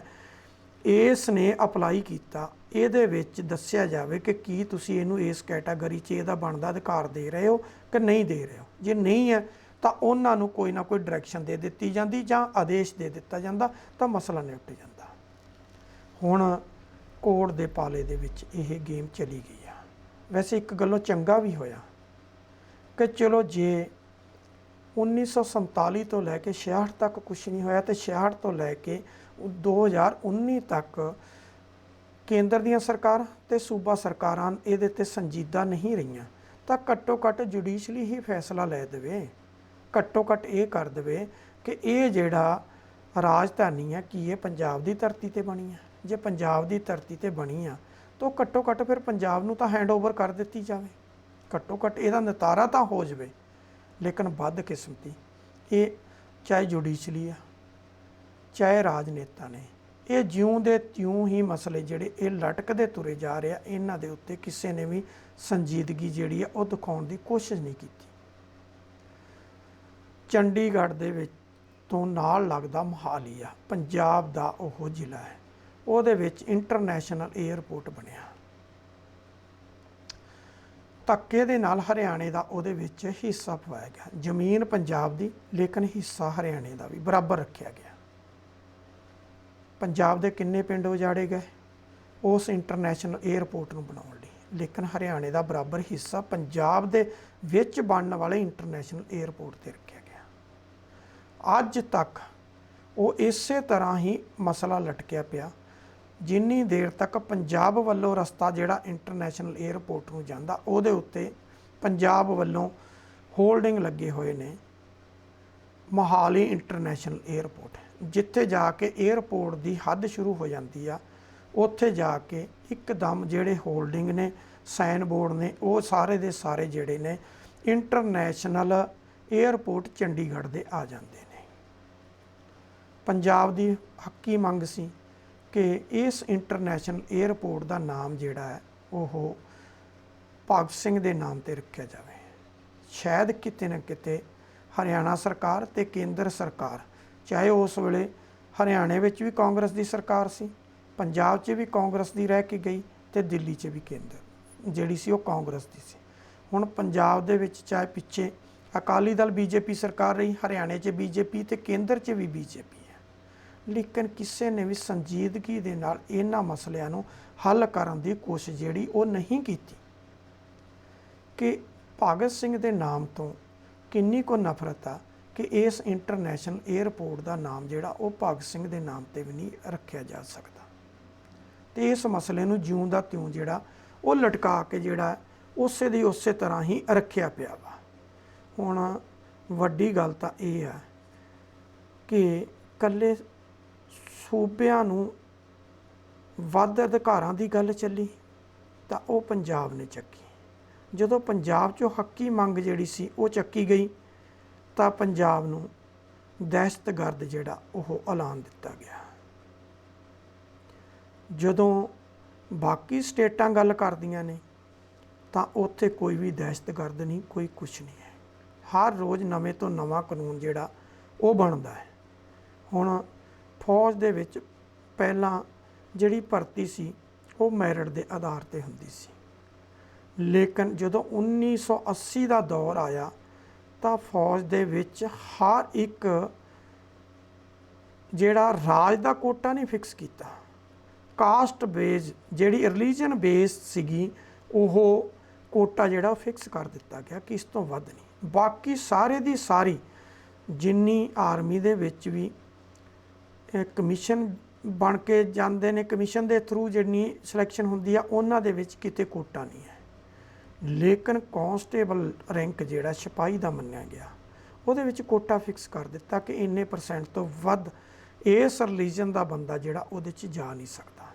इसने अपलाई किया ਇਹਦੇ ਵਿੱਚ ਦੱਸਿਆ ਜਾਵੇ ਕਿ ਕੀ ਤੁਸੀਂ ਇਹਨੂੰ ਇਸ ਕੈਟਾਗਰੀ 'ਚ ਇਹਦਾ ਬਣਦਾ ਅਧਿਕਾਰ ਦੇ ਰਹੇ ਹੋ ਕਿ ਨਹੀਂ ਦੇ ਰਹੇ ਹੋ। ਜੇ ਨਹੀਂ ਹੈ ਤਾਂ ਉਹਨਾਂ ਨੂੰ ਕੋਈ ਨਾ ਕੋਈ ਡਾਇਰੈਕਸ਼ਨ ਦੇ ਦਿੱਤੀ ਜਾਂਦੀ ਜਾਂ ਆਦੇਸ਼ ਦੇ ਦਿੱਤਾ ਜਾਂਦਾ ਤਾਂ ਮਸਲਾ ਨਿਪਟ ਜਾਂਦਾ। ਹੁਣ ਕੋਰਟ ਦੇ ਪਾਲੇ ਦੇ ਵਿੱਚ ਇਹ ਗੇਮ ਚਲੀ ਗਈ ਆ। ਵੈਸੇ ਇੱਕ ਗੱਲੋਂ ਚੰਗਾ ਵੀ ਹੋਇਆ ਕਿ ਚਲੋ ਜੇ 1947 ਤੋਂ ਲੈ ਕੇ 66 ਤੱਕ ਕੁਛ ਨਹੀਂ ਹੋਇਆ ਤੇ 66 ਤੋਂ ਲੈ ਕੇ 2019 ਤੱਕ ਕੇਂਦਰ ਦੀਆਂ ਸਰਕਾਰਾਂ ਤੇ ਸੂਬਾ ਸਰਕਾਰਾਂ ਇਹਦੇ ਤੇ ਸੰਜੀਦਾ ਨਹੀਂ ਰਹੀਆਂ ਤਾਂ ਘੱਟੋ ਘੱਟ ਜੁਡੀਸ਼ਲੀ ਹੀ ਫੈਸਲਾ ਲੈ ਦੇਵੇ, ਘੱਟੋ ਘੱਟ ਇਹ ਕਰ ਦੇਵੇ ਕਿ ਇਹ ਜਿਹੜਾ ਰਾਜਧਾਨੀ ਹੈ ਕੀ ਇਹ ਪੰਜਾਬ ਦੀ ਧਰਤੀ ਤੇ ਬਣੀ ਹੈ। ਜੇ ਪੰਜਾਬ ਦੀ ਧਰਤੀ ਤੇ ਬਣੀ ਆ ਤਾਂ ਘੱਟੋ ਘੱਟ ਫਿਰ ਪੰਜਾਬ ਨੂੰ ਤਾਂ ਹੈਂਡਓਵਰ ਕਰ ਦਿੱਤੀ ਜਾਵੇ, ਘੱਟੋ ਘੱਟ ਇਹਦਾ ਨਿਤਾਰਾ ਤਾਂ ਹੋ ਜਾਵੇ। ਲੇਕਿਨ ਬਦਕਿਸਮਤੀ ਇਹ ਚਾਹੇ ਜੁਡੀਸ਼ਲੀ ਆ ਚਾਹੇ ਰਾਜਨੇਤਾ ਨੇ ਇਹ ਜਿਉਂ ਦੇ ਤਿਉਂ ਹੀ ਮਸਲੇ ਜਿਹੜੇ ਇਹ ਲਟਕਦੇ ਤੁਰੇ ਜਾ ਰਹੇ ਆ, ਇਹਨਾਂ ਦੇ ਉੱਤੇ ਕਿਸੇ ਨੇ ਵੀ ਸੰਜੀਦਗੀ ਜਿਹੜੀ ਆ ਉਹ ਦਿਖਾਉਣ ਦੀ ਕੋਸ਼ਿਸ਼ ਨਹੀਂ ਕੀਤੀ। ਚੰਡੀਗੜ੍ਹ ਦੇ ਵਿੱਚ ਤੋਂ ਨਾਲ ਲੱਗਦਾ ਮੋਹਾਲੀ ਆ, ਪੰਜਾਬ ਦਾ ਉਹ ਜ਼ਿਲ੍ਹਾ ਹੈ, ਉਹਦੇ ਵਿੱਚ ਇੰਟਰਨੈਸ਼ਨਲ ਏਅਰਪੋਰਟ ਬਣਿਆ। ਧੱਕੇ ਦੇ ਨਾਲ ਹਰਿਆਣੇ ਦਾ ਉਹਦੇ ਵਿੱਚ ਹਿੱਸਾ ਪਵਾਇਆ ਗਿਆ। ਜ਼ਮੀਨ ਪੰਜਾਬ ਦੀ ਲੇਕਿਨ ਹਿੱਸਾ ਹਰਿਆਣੇ ਦਾ ਵੀ ਬਰਾਬਰ ਰੱਖਿਆ ਗਿਆ। ਪੰਜਾਬ ਦੇ ਕਿੰਨੇ ਪਿੰਡ ਉਜਾੜੇ ਗਏ ਉਸ ਇੰਟਰਨੈਸ਼ਨਲ ਏਅਰਪੋਰਟ ਨੂੰ ਬਣਾਉਣ ਲਈ, ਲੇਕਿਨ ਹਰਿਆਣੇ ਦਾ ਬਰਾਬਰ ਹਿੱਸਾ ਪੰਜਾਬ ਦੇ ਵਿੱਚ ਬਣਨ ਵਾਲੇ ਇੰਟਰਨੈਸ਼ਨਲ ਏਅਰਪੋਰਟ 'ਤੇ ਰੱਖਿਆ ਗਿਆ। ਅੱਜ ਤੱਕ ਉਹ ਇਸੇ ਤਰ੍ਹਾਂ ਹੀ ਮਸਲਾ ਲਟਕਿਆ ਪਿਆ ਜਿੰਨੀ ਦੇਰ ਤੱਕ ਪੰਜਾਬ ਵੱਲੋਂ ਰਸਤਾ ਜਿਹੜਾ ਇੰਟਰਨੈਸ਼ਨਲ ਏਅਰਪੋਰਟ ਨੂੰ ਜਾਂਦਾ ਉਹਦੇ ਉੱਤੇ ਪੰਜਾਬ ਵੱਲੋਂ ਹੋਲਡਿੰਗ ਲੱਗੇ ਹੋਏ ਨੇ ਮੋਹਾਲੀ ਇੰਟਰਨੈਸ਼ਨਲ ਏਅਰਪੋਰਟ, ਜਿੱਥੇ ਜਾ ਕੇ ਏਅਰਪੋਰਟ ਦੀ ਹੱਦ ਸ਼ੁਰੂ ਹੋ ਜਾਂਦੀ ਆ ਉੱਥੇ ਜਾ ਕੇ ਇੱਕਦਮ ਜਿਹੜੇ ਹੋਲਡਿੰਗ ਨੇ ਸਾਈਨ ਬੋਰਡ ਨੇ ਉਹ ਸਾਰੇ ਦੇ ਸਾਰੇ ਜਿਹੜੇ ਨੇ ਇੰਟਰਨੈਸ਼ਨਲ ਏਅਰਪੋਰਟ ਚੰਡੀਗੜ੍ਹ ਦੇ ਆ ਜਾਂਦੇ ਨੇ। ਪੰਜਾਬ ਦੀ ਹੱਕੀ ਮੰਗ ਸੀ ਕਿ ਇਸ ਇੰਟਰਨੈਸ਼ਨਲ ਏਅਰਪੋਰਟ ਦਾ ਨਾਮ ਜਿਹੜਾ ਹੈ ਉਹ ਭਗਤ ਸਿੰਘ ਦੇ ਨਾਮ 'ਤੇ ਰੱਖਿਆ ਜਾਵੇ। ਸ਼ਾਇਦ ਕਿਤੇ ਨਾ ਕਿਤੇ ਹਰਿਆਣਾ ਸਰਕਾਰ ਤੇ ਕੇਂਦਰ ਸਰਕਾਰ, ਚਾਹੇ ਉਸ ਵੇਲੇ ਹਰਿਆਣੇ ਵਿੱਚ ਵੀ ਕਾਂਗਰਸ ਦੀ ਸਰਕਾਰ ਸੀ, ਪੰਜਾਬ 'ਚ ਵੀ ਕਾਂਗਰਸ ਦੀ ਰਹਿ ਕੇ ਗਈ ਤੇ ਦਿੱਲੀ 'ਚ ਵੀ ਕੇਂਦਰ ਜਿਹੜੀ ਸੀ ਉਹ ਕਾਂਗਰਸ ਦੀ ਸੀ। ਹੁਣ ਪੰਜਾਬ ਦੇ ਵਿੱਚ ਚਾਹੇ ਪਿੱਛੇ ਅਕਾਲੀ ਦਲ ਬੀਜੇਪੀ ਸਰਕਾਰ ਰਹੀ, ਹਰਿਆਣੇ 'ਚ ਬੀਜੇਪੀ ਤੇ ਕੇਂਦਰ 'ਚ ਵੀ ਬੀਜੇਪੀ ਹੈ, ਲੇਕਿਨ ਕਿਸੇ ਨੇ ਵੀ ਸੰਜੀਦਗੀ ਦੇ ਨਾਲ ਇਹਨਾਂ ਮਸਲਿਆਂ ਨੂੰ ਹੱਲ ਕਰਨ ਦੀ ਕੋਸ਼ਿਸ਼ ਜਿਹੜੀ ਉਹ ਨਹੀਂ ਕੀਤੀ ਕਿ ਭਗਤ ਸਿੰਘ ਦੇ ਨਾਮ ਤੋਂ ਕਿੰਨੀ ਕੁ ਨਫ਼ਰਤ ਆ ਕਿ ਇਸ ਇੰਟਰਨੈਸ਼ਨਲ ਏਅਰਪੋਰਟ ਦਾ ਨਾਮ ਜਿਹੜਾ ਉਹ ਭਗਤ ਸਿੰਘ ਦੇ ਨਾਮ 'ਤੇ ਵੀ ਨਹੀਂ ਰੱਖਿਆ ਜਾ ਸਕਦਾ। ਤੇ ਇਸ ਮਸਲੇ ਨੂੰ ਜਿਉਂ ਦਾ ਤਿਉਂ ਜਿਹੜਾ ਉਹ ਲਟਕਾ ਕੇ ਜਿਹੜਾ ਉਸੇ ਦੀ ਉਸੇ ਤਰ੍ਹਾਂ ਹੀ ਰੱਖਿਆ ਪਿਆ ਵਾ। ਹੁਣ ਵੱਡੀ ਗੱਲ ਤਾਂ ਇਹ ਆ ਕਿ ਇਕੱਲੇ ਸੂਬਿਆਂ ਨੂੰ ਵੱਧ ਅਧਿਕਾਰਾਂ ਦੀ ਗੱਲ ਚੱਲੀ ਤਾਂ ਉਹ ਪੰਜਾਬ ਨੇ ਚੱਕੀ। ਜਦੋਂ ਪੰਜਾਬ 'ਚੋਂ ਹੱਕੀ ਮੰਗ ਜਿਹੜੀ ਸੀ ਉਹ ਚੱਕੀ ਗਈ ਤਾਂ ਪੰਜਾਬ ਨੂੰ ਦਹਿਸ਼ਤਗਰਦ ਜਿਹੜਾ ਉਹ ਐਲਾਨ ਦਿੱਤਾ ਗਿਆ। ਜਦੋਂ ਬਾਕੀ ਸਟੇਟਾਂ ਗੱਲ ਕਰਦੀਆਂ ਨੇ ਤਾਂ ਉੱਥੇ ਕੋਈ ਵੀ ਦਹਿਸ਼ਤਗਰਦ ਨਹੀਂ, ਕੋਈ ਕੁਛ ਨਹੀਂ ਹੈ। ਹਰ ਰੋਜ਼ ਨਵੇਂ ਤੋਂ ਨਵਾਂ ਕਾਨੂੰਨ ਜਿਹੜਾ ਉਹ ਬਣਦਾ ਹੈ। ਹੁਣ ਫੌਜ ਦੇ ਵਿੱਚ ਪਹਿਲਾਂ ਜਿਹੜੀ ਭਰਤੀ ਸੀ ਉਹ ਮੈਰਿਟ ਦੇ ਆਧਾਰ 'ਤੇ ਹੁੰਦੀ ਸੀ, ਲੇਕਿਨ ਜਦੋਂ 1980 ਦਾ ਦੌਰ ਆਇਆ ਤਾਂ ਫੌਜ ਦੇ ਵਿੱਚ ਹਰ ਇੱਕ ਜਿਹੜਾ ਰਾਜ ਦਾ ਕੋਟਾ ਨਹੀਂ ਫਿਕਸ ਕੀਤਾ, ਕਾਸਟ ਬੇਸ ਜਿਹੜੀ ਰਿਲੀਜਨ ਬੇਸ ਸੀਗੀ ਉਹ ਕੋਟਾ ਜਿਹੜਾ ਉਹ ਫਿਕਸ ਕਰ ਦਿੱਤਾ ਗਿਆ ਕਿ ਇਸ ਤੋਂ ਵੱਧ ਨਹੀਂ। ਬਾਕੀ ਸਾਰੇ ਦੀ ਸਾਰੀ ਜਿੰਨੀ ਆਰਮੀ ਦੇ ਵਿੱਚ ਵੀ ਕਮਿਸ਼ਨ ਬਣ ਕੇ ਜਾਂਦੇ ਨੇ, ਕਮਿਸ਼ਨ ਦੇ ਥਰੂ ਜਿੰਨੀ ਸਿਲੈਕਸ਼ਨ ਹੁੰਦੀ ਆ ਉਹਨਾਂ ਦੇ ਵਿੱਚ ਕਿਤੇ ਕੋਟਾ ਨਹੀਂ ਹੈ, ਲੇਕਿਨ ਕਾਂਸਟੇਬਲ ਰੈਂਕ ਜਿਹੜਾ ਸਿਪਾਹੀ ਦਾ ਮੰਨਿਆ ਗਿਆ ਉਹਦੇ ਵਿੱਚ ਕੋਟਾ ਫਿਕਸ ਕਰ ਦਿੱਤਾ ਕਿ ਇੰਨੇ % ਤੋਂ ਵੱਧ ਇਸ ਰਿਲੀਜਨ ਦਾ ਬੰਦਾ ਜਿਹੜਾ ਉਹਦੇ 'ਚ ਜਾ ਨਹੀਂ ਸਕਦਾ।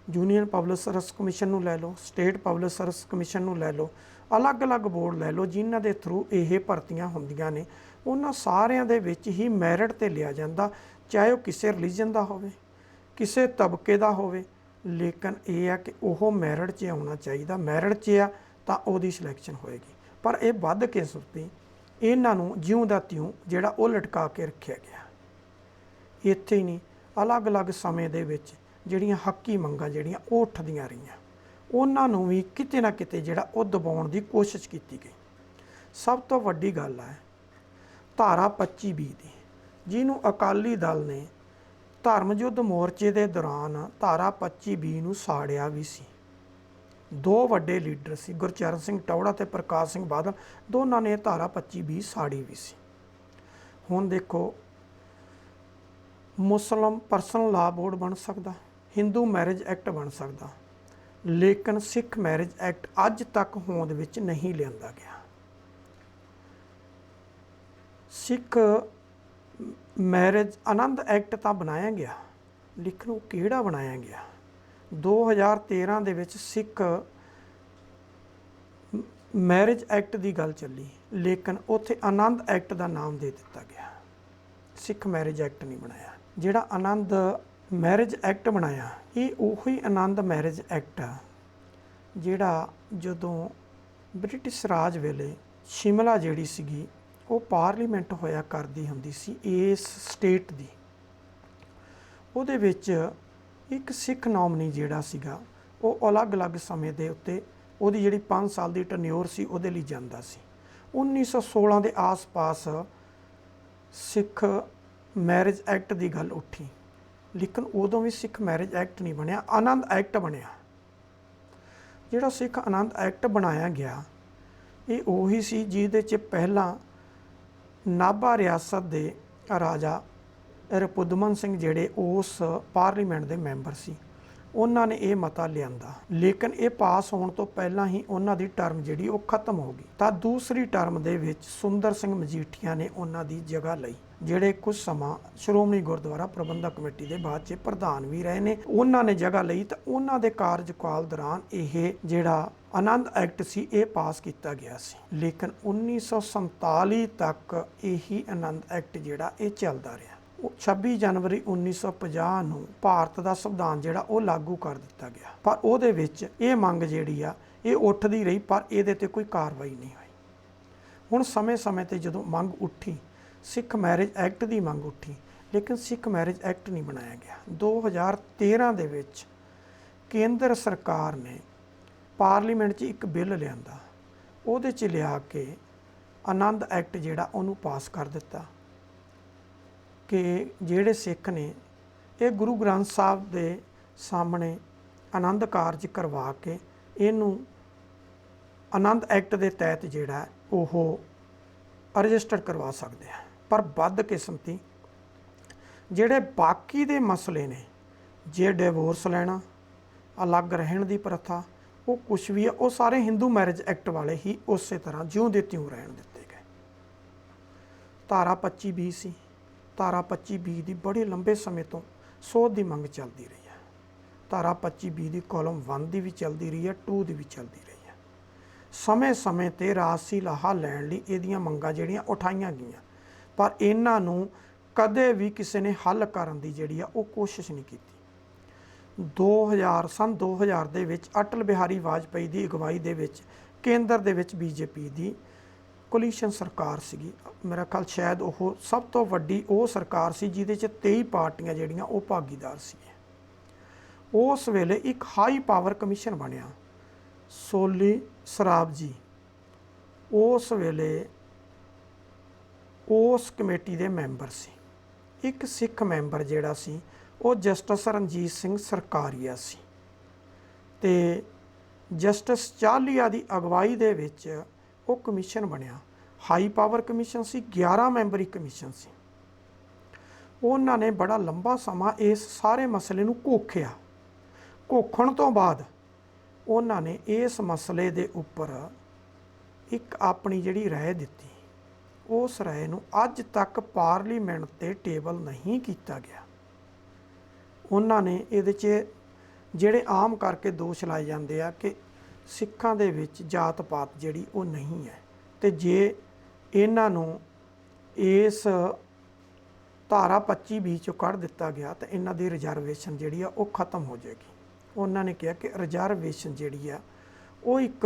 ਯੂਨੀਅਨ ਪਬਲਿਕ ਸਰਵਿਸ ਕਮਿਸ਼ਨ ਨੂੰ ਲੈ ਲਓ, ਸਟੇਟ ਪਬਲਿਕ ਸਰਵਿਸ ਕਮਿਸ਼ਨ ਨੂੰ ਲੈ ਲਓ, ਅਲੱਗ-ਅਲੱਗ ਬੋਰਡ ਲੈ ਲਓ ਜਿਨ੍ਹਾਂ ਦੇ ਥਰੂ ਇਹ ਭਰਤੀਆਂ ਹੁੰਦੀਆਂ ਨੇ, ਉਹਨਾਂ ਸਾਰਿਆਂ ਦੇ ਵਿੱਚ ਹੀ ਮੈਰਿਟ 'ਤੇ ਲਿਆ ਜਾਂਦਾ, ਚਾਹੇ ਉਹ ਕਿਸੇ ਰਿਲੀਜਨ ਦਾ ਹੋਵੇ, ਕਿਸੇ ਤਬਕੇ ਦਾ ਹੋਵੇ, ਲੇਕਿਨ ਇਹ ਆ ਕਿ ਉਹ ਮੈਰਿਟ 'ਚ ਆਉਣਾ ਚਾਹੀਦਾ। ਮੈਰਿਟ 'ਚ ਆ ਤਾਂ ਉਹਦੀ ਸਿਲੈਕਸ਼ਨ ਹੋਏਗੀ। ਪਰ ਇਹ ਵੱਧ ਕਿਸਮਤੀ ਇਹਨਾਂ ਨੂੰ ਜਿਉਂ ਦਾ ਤਿਉਂ ਜਿਹੜਾ ਉਹ ਲਟਕਾ ਕੇ ਰੱਖਿਆ ਗਿਆ। ਇੱਥੇ ਹੀ ਨਹੀਂ, ਅਲੱਗ-ਅਲੱਗ ਸਮੇਂ ਦੇ ਵਿੱਚ ਜਿਹੜੀਆਂ ਹੱਕੀ ਮੰਗਾਂ ਜਿਹੜੀਆਂ ਉਹ ਉੱਠਦੀਆਂ ਰਹੀਆਂ, ਉਹਨਾਂ ਨੂੰ ਵੀ ਕਿਤੇ ਨਾ ਕਿਤੇ ਜਿਹੜਾ ਉਹ ਦਬਾਉਣ ਦੀ ਕੋਸ਼ਿਸ਼ ਕੀਤੀ ਗਈ। ਸਭ ਤੋਂ ਵੱਡੀ ਗੱਲ ਹੈ ਧਾਰਾ 25(20) ਦੀ, ਜਿਹਨੂੰ ਅਕਾਲੀ ਦਲ ਨੇ ਧਰਮ ਯੁੱਧ ਮੋਰਚੇ ਦੇ ਦੌਰਾਨ ਧਾਰਾ 25(20) ਨੂੰ ਸਾੜਿਆ ਵੀ ਸੀ। ਦੋ ਵੱਡੇ ਲੀਡਰ ਸੀ, ਗੁਰਚਰਨ ਸਿੰਘ ਟੌਹੜਾ ਤੇ ਪ੍ਰਕਾਸ਼ ਸਿੰਘ ਬਾਦਲ, ਦੋਨਾਂ ਨੇ ਧਾਰਾ 25(20) ਸਾੜੀ ਵੀ ਸੀ। ਹੁਣ ਦੇਖੋ, ਮੁਸਲਿਮ ਪਰਸਨਲ ਲਾ ਬੋਰਡ ਬਣ ਸਕਦਾ, ਹਿੰਦੂ ਮੈਰਿਜ ਐਕਟ ਬਣ ਸਕਦਾ, ਲੇਕਿਨ ਸਿੱਖ ਮੈਰਿਜ ਐਕਟ ਅੱਜ ਤੱਕ ਹੋਂਦ ਵਿੱਚ ਨਹੀਂ ਲਿਆਂਦਾ ਗਿਆ। ਸਿੱਖ ਮੈਰਿਜ ਆਨੰਦ ਐਕਟ ਤਾਂ ਬਣਾਇਆ ਗਿਆ, ਲੇਕਿਨ ਉਹ ਕਿਹੜਾ ਬਣਾਇਆ ਗਿਆ? 2013 ਦੇ ਵਿੱਚ ਸਿੱਖ ਮੈਰਿਜ ਐਕਟ ਦੀ ਗੱਲ ਚੱਲੀ, ਲੇਕਿਨ ਉੱਥੇ ਆਨੰਦ ਐਕਟ ਦਾ ਨਾਮ ਦੇ ਦਿੱਤਾ ਗਿਆ। ਸਿੱਖ ਮੈਰਿਜ ਐਕਟ ਨਹੀਂ ਬਣਾਇਆ। ਜਿਹੜਾ ਆਨੰਦ ਮੈਰਿਜ ਐਕਟ ਬਣਾਇਆ, ਇਹ ਉਹੀ ਆਨੰਦ ਮੈਰਿਜ ਐਕਟ ਆ ਜਿਹੜਾ ਜਦੋਂ ਬ੍ਰਿਟਿਸ਼ ਰਾਜ ਵੇਲੇ ਸ਼ਿਮਲਾ ਜਿਹੜੀ ਸੀਗੀ ਉਹ ਪਾਰਲੀਮੈਂਟ ਹੋਇਆ ਕਰਦੀ ਹੁੰਦੀ ਸੀ ਇਸ ਸਟੇਟ ਦੀ। ਉਹਦੇ ਵਿੱਚ ਇੱਕ ਸਿੱਖ ਨੋਮਨੀ ਜਿਹੜਾ ਸੀਗਾ ਉਹ ਅਲੱਗ-ਅਲੱਗ ਸਮੇਂ ਦੇ ਉੱਤੇ ਉਹਦੀ ਜਿਹੜੀ 5 ਸਾਲ ਦੀ ਟਨਿਓਰ ਸੀ ਉਹਦੇ ਲਈ ਜਾਂਦਾ ਸੀ। 1916 ਦੇ ਆਸ-ਪਾਸ ਸਿੱਖ ਮੈਰਿਜ ਐਕਟ ਦੀ ਗੱਲ ਉੱਠੀ, ਲੇਕਿਨ ਉਦੋਂ ਵੀ ਸਿੱਖ ਮੈਰਿਜ ਐਕਟ ਨਹੀਂ ਬਣਿਆ, ਆਨੰਦ ਐਕਟ ਬਣਿਆ। ਜਿਹੜਾ ਸਿੱਖ ਆਨੰਦ ਐਕਟ ਬਣਾਇਆ ਗਿਆ, ਇਹ ਉਹੀ ਸੀ ਜਿਹਦੇ 'ਚ ਪਹਿਲਾਂ ਨਾਭਾ ਰਿਆਸਤ ਦੇ ਰਾਜਾ ਰਿਪੁਦਮਨ ਸਿੰਘ ਜਿਹੜੇ ਉਸ ਪਾਰਲੀਮੈਂਟ ਦੇ ਮੈਂਬਰ ਸੀ, ਉਹਨਾਂ ਨੇ ਇਹ ਮਤਾ ਲਿਆਂਦਾ, ਲੇਕਿਨ ਇਹ ਪਾਸ ਹੋਣ ਤੋਂ ਪਹਿਲਾਂ ਹੀ ਉਹਨਾਂ ਦੀ ਟਰਮ ਜਿਹੜੀ ਉਹ ਖਤਮ ਹੋ ਗਈ। ਤਾਂ ਦੂਸਰੀ ਟਰਮ ਦੇ ਵਿੱਚ ਸੁੰਦਰ ਸਿੰਘ ਮਜੀਠੀਆ ਨੇ ਉਹਨਾਂ ਦੀ ਜਗ੍ਹਾ ਲਈ, ਜਿਹੜੇ ਕੁਝ ਸਮਾਂ ਸ਼੍ਰੋਮਣੀ ਗੁਰਦੁਆਰਾ ਪ੍ਰਬੰਧਕ ਕਮੇਟੀ ਦੇ ਬਾਅਦ 'ਚ ਪ੍ਰਧਾਨ ਵੀ ਰਹੇ ਨੇ। ਉਹਨਾਂ ਨੇ ਜਗ੍ਹਾ ਲਈ ਤਾਂ ਉਹਨਾਂ ਦੇ ਕਾਰਜਕਾਲ ਦੌਰਾਨ ਇਹ ਜਿਹੜਾ ਆਨੰਦ ਐਕਟ ਸੀ ਇਹ ਪਾਸ ਕੀਤਾ ਗਿਆ ਸੀ, ਲੇਕਿਨ 1947 ਤੱਕ ਇਹੀ ਆਨੰਦ ਐਕਟ ਜਿਹੜਾ ਇਹ ਚੱਲਦਾ ਰਿਹਾ। 26 ਜਨਵਰੀ 1950 ਨੂੰ ਭਾਰਤ ਦਾ ਸੰਵਿਧਾਨ ਜਿਹੜਾ ਉਹ ਲਾਗੂ ਕਰ ਦਿੱਤਾ ਗਿਆ, ਪਰ ਉਹਦੇ ਵਿੱਚ ਇਹ ਮੰਗ ਜਿਹੜੀ ਆ ਇਹ ਉੱਠਦੀ ਰਹੀ, ਪਰ ਇਹਦੇ ਤੇ ਕੋਈ ਕਾਰਵਾਈ ਨਹੀਂ ਹੋਈ। ਹੁਣ ਸਮੇਂ-ਸਮੇਂ ਤੇ ਜਦੋਂ ਮੰਗ ਉੱਠੀ, ਸਿੱਖ ਮੈਰਿਜ ਐਕਟ ਦੀ ਮੰਗ ਉੱਠੀ, ਲੇਕਿਨ ਸਿੱਖ ਮੈਰਿਜ ਐਕਟ ਨਹੀਂ ਬਣਾਇਆ ਗਿਆ। 2013 ਦੇ ਵਿੱਚ ਕੇਂਦਰ ਸਰਕਾਰ ਨੇ ਪਾਰਲੀਮੈਂਟ 'ਚ ਇੱਕ ਬਿੱਲ ਲਿਆਂਦਾ, ਉਹਦੇ 'ਚ ਲਿਆ ਕੇ ਆਨੰਦ ਐਕਟ ਜਿਹੜਾ ਉਹਨੂੰ ਪਾਸ ਕਰ ਦਿੱਤਾ ਕਿ ਜਿਹੜੇ ਸਿੱਖ ਨੇ ਇਹ ਗੁਰੂ ਗ੍ਰੰਥ ਸਾਹਿਬ ਦੇ ਸਾਹਮਣੇ ਆਨੰਦ ਕਾਰਜ ਕਰਵਾ ਕੇ ਇਹਨੂੰ ਆਨੰਦ ਐਕਟ ਦੇ ਤਹਿਤ ਜਿਹੜਾ ਉਹ ਰਜਿਸਟਰ ਕਰਵਾ ਸਕਦੇ ਆ। ਪਰ ਬਦਕਿਸਮਤੀ ਜਿਹੜੇ ਬਾਕੀ ਦੇ ਮਸਲੇ ਨੇ, ਜੇ ਡਿਵੋਰਸ ਲੈਣਾ, ਅਲੱਗ ਰਹਿਣ ਦੀ ਪ੍ਰਥਾ, ਉਹ ਕੁਛ ਵੀ ਆ, ਉਹ ਸਾਰੇ ਹਿੰਦੂ ਮੈਰਿਜ ਐਕਟ ਵਾਲੇ ਹੀ ਉਸੇ ਤਰ੍ਹਾਂ ਜਿਉਂ ਦੇ ਤਿਉਂ ਰਹਿਣ ਦਿੱਤੇ ਗਏ। ਧਾਰਾ 25(20) ਸੀ, ਧਾਰਾ 25(20) ਦੀ ਬੜੇ ਲੰਬੇ ਸਮੇਂ ਤੋਂ ਸੋਧ ਦੀ ਮੰਗ ਚੱਲਦੀ ਰਹੀ ਹੈ। ਧਾਰਾ 25(20) ਦੀ ਕਾਲਮ 1 ਦੀ ਵੀ ਚੱਲਦੀ ਰਹੀ ਹੈ, 2 ਦੀ ਵੀ ਚੱਲਦੀ ਰਹੀ ਹੈ। ਸਮੇਂ-ਸਮੇਂ ਤੇ ਰਾਜਸੀ ਲਾਹਾ ਲੈਣ ਲਈ ਇਹਦੀਆਂ ਮੰਗਾਂ ਜਿਹੜੀਆਂ ਉਠਾਈਆਂ ਗਈਆਂ, ਪਰ ਇਹਨਾਂ ਨੂੰ ਕਦੇ ਵੀ ਕਿਸੇ ਨੇ ਹੱਲ ਕਰਨ ਦੀ ਜਿਹੜੀ ਆ ਉਹ ਕੋਸ਼ਿਸ਼ ਨਹੀਂ ਕੀਤੀ। 2000 ਦੇ ਵਿੱਚ ਅਟਲ ਬਿਹਾਰੀ ਵਾਜਪੇਈ ਦੀ ਅਗਵਾਈ ਦੇ ਵਿੱਚ ਕੇਂਦਰ ਦੇ ਵਿੱਚ ਬੀਜੇਪੀ ਦੀ ਕੋਲੀਸ਼ਨ ਸਰਕਾਰ ਸੀਗੀ। ਮੇਰਾ ਖਿਆਲ ਸ਼ਾਇਦ ਉਹ ਸਭ ਤੋਂ ਵੱਡੀ ਉਹ ਸਰਕਾਰ ਸੀ ਜਿਹਦੇ 'ਚ 23 ਪਾਰਟੀਆਂ ਜਿਹੜੀਆਂ ਉਹ ਭਾਗੀਦਾਰ ਸੀ। ਉਸ ਵੇਲੇ ਇੱਕ ਹਾਈ ਪਾਵਰ ਕਮਿਸ਼ਨ ਬਣਿਆ, ਸੋਲੀ ਸਰਾਬ ਜੀ ਉਸ ਵੇਲੇ ਉਸ ਕਮੇਟੀ ਦੇ ਮੈਂਬਰ ਸੀ। ਇੱਕ ਸਿੱਖ ਮੈਂਬਰ ਜਿਹੜਾ ਸੀ ਉਹ ਜਸਟਿਸ ਰਣਜੀਤ ਸਿੰਘ ਸਰਕਾਰੀਆ ਸੀ, ਤੇ ਜਸਟਿਸ ਚਾਲੀਆ ਦੀ ਅਗਵਾਈ ਦੇ ਵਿੱਚ ਉਹ ਕਮਿਸ਼ਨ ਬਣਿਆ। ਹਾਈ ਪਾਵਰ ਕਮਿਸ਼ਨ ਸੀ, 11 ਮੈਂਬਰੀ ਕਮਿਸ਼ਨ ਸੀ। ਉਹਨਾਂ ਨੇ ਬੜਾ ਲੰਬਾ ਸਮਾਂ ਇਸ ਸਾਰੇ ਮਸਲੇ ਨੂੰ ਘੋਖਿਆ। ਘੋਖਣ ਤੋਂ ਬਾਅਦ ਉਹਨਾਂ ਨੇ ਇਸ ਮਸਲੇ ਦੇ ਉੱਪਰ ਇੱਕ ਆਪਣੀ ਜਿਹੜੀ ਰਾਏ ਦਿੱਤੀ, ਉਸ ਰਾਏ ਨੂੰ ਅੱਜ ਤੱਕ ਪਾਰਲੀਮੈਂਟ 'ਤੇ ਟੇਬਲ ਨਹੀਂ ਕੀਤਾ ਗਿਆ। ਉਹਨਾਂ ਨੇ ਇਹਦੇ 'ਚ ਜਿਹੜੇ ਆਮ ਕਰਕੇ ਦੋਸ਼ ਲਾਏ ਜਾਂਦੇ ਆ ਕਿ ਸਿੱਖਾਂ ਦੇ ਵਿੱਚ ਜਾਤ ਪਾਤ ਜਿਹੜੀ ਉਹ ਨਹੀਂ ਹੈ, ਤੇ ਜੇ ਇਹਨਾਂ ਨੂੰ ਇਸ ਧਾਰਾ 25(20) ਚੋਂ ਕੱਢ ਦਿੱਤਾ ਗਿਆ ਤਾਂ ਇਹਨਾਂ ਦੀ ਰਿਜ਼ਰਵੇਸ਼ਨ ਜਿਹੜੀ ਆ ਉਹ ਖਤਮ ਹੋ ਜਾਏਗੀ। ਉਹਨਾਂ ਨੇ ਕਿਹਾ ਕਿ ਰਿਜ਼ਰਵੇਸ਼ਨ ਜਿਹੜੀ ਆ ਉਹ ਇੱਕ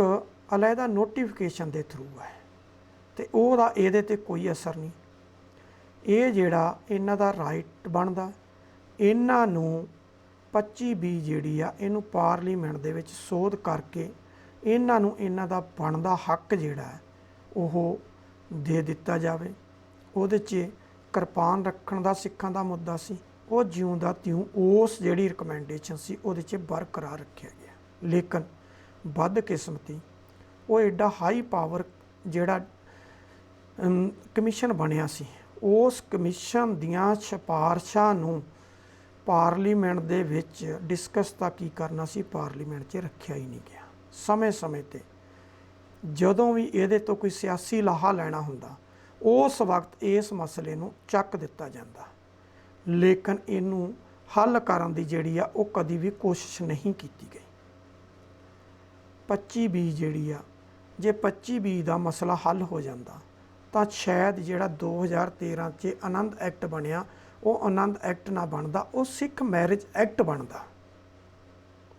ਅਲੱਗਾ ਨੋਟੀਫਿਕੇਸ਼ਨ ਦੇ ਥਰੂ ਹੈ ਤੇ ਉਹਦਾ ਇਹਦੇ ਤੇ ਕੋਈ ਅਸਰ ਨਹੀਂ। ਇਹ ਜਿਹੜਾ ਇਹਨਾਂ ਦਾ ਰਾਈਟ ਬਣਦਾ, ਇਹਨਾਂ ਨੂੰ 25B ਜਿਹੜੀ ਆ ਇਹਨੂੰ ਪਾਰਲੀਮੈਂਟ ਦੇ ਵਿੱਚ ਸੋਧ ਕਰਕੇ ਇਹਨਾਂ ਨੂੰ ਇਹਨਾਂ ਦਾ ਬਣਦਾ ਹੱਕ ਜਿਹੜਾ ਹੈ ਉਹ ਦੇ ਦਿੱਤਾ ਜਾਵੇ। ਉਹਦੇ 'ਚ ਕਿਰਪਾਨ ਰੱਖਣ ਦਾ ਸਿੱਖਾਂ ਦਾ ਮੁੱਦਾ ਸੀ, ਉਹ ਜਿਉਂ ਦਾ ਤਿਉਂ ਉਸ ਜਿਹੜੀ ਰਿਕਮੈਂਡੇਸ਼ਨ ਸੀ ਉਹਦੇ 'ਚ ਬਰਕਰਾਰ ਰੱਖਿਆ ਗਿਆ। ਲੇਕਿਨ ਬਦਕਿਸਮਤੀ ਉਹ ਐਡਾ ਹਾਈ ਪਾਵਰ ਜਿਹੜਾ ਕਮਿਸ਼ਨ ਬਣਿਆ ਸੀ, ਉਸ ਕਮਿਸ਼ਨ ਦੀਆਂ ਸਿਫਾਰਸ਼ਾਂ ਨੂੰ ਪਾਰਲੀਮੈਂਟ ਦੇ ਵਿੱਚ ਡਿਸਕਸ ਤਾਂ ਕੀ ਕਰਨਾ ਸੀ, ਪਾਰਲੀਮੈਂਟ 'ਚ ਰੱਖਿਆ ਹੀ ਨਹੀਂ ਗਿਆ। ਸਮੇਂ-ਸਮੇਂ 'ਤੇ ਜਦੋਂ ਵੀ ਇਹਦੇ ਤੋਂ ਕੋਈ ਸਿਆਸੀ ਲਾਹਾ ਲੈਣਾ ਹੁੰਦਾ ਉਸ ਵਕਤ ਇਸ ਮਸਲੇ ਨੂੰ ਚੱਕ ਦਿੱਤਾ ਜਾਂਦਾ, ਲੇਕਿਨ ਇਹਨੂੰ ਹੱਲ ਕਰਨ ਦੀ ਜਿਹੜੀ ਆ ਉਹ ਕਦੀ ਵੀ ਕੋਸ਼ਿਸ਼ ਨਹੀਂ ਕੀਤੀ ਗਈ। 25B ਜਿਹੜੀ ਆ, ਜੇ 25B ਦਾ ਮਸਲਾ ਹੱਲ ਹੋ ਜਾਂਦਾ ਤਾਂ ਸ਼ਾਇਦ ਜਿਹੜਾ 2013 'ਚ ਆਨੰਦ ਐਕਟ ਬਣਿਆ ਉਹ ਆਨੰਦ ਐਕਟ ਨਾ ਬਣਦਾ, ਉਹ ਸਿੱਖ ਮੈਰਿਜ ਐਕਟ ਬਣਦਾ,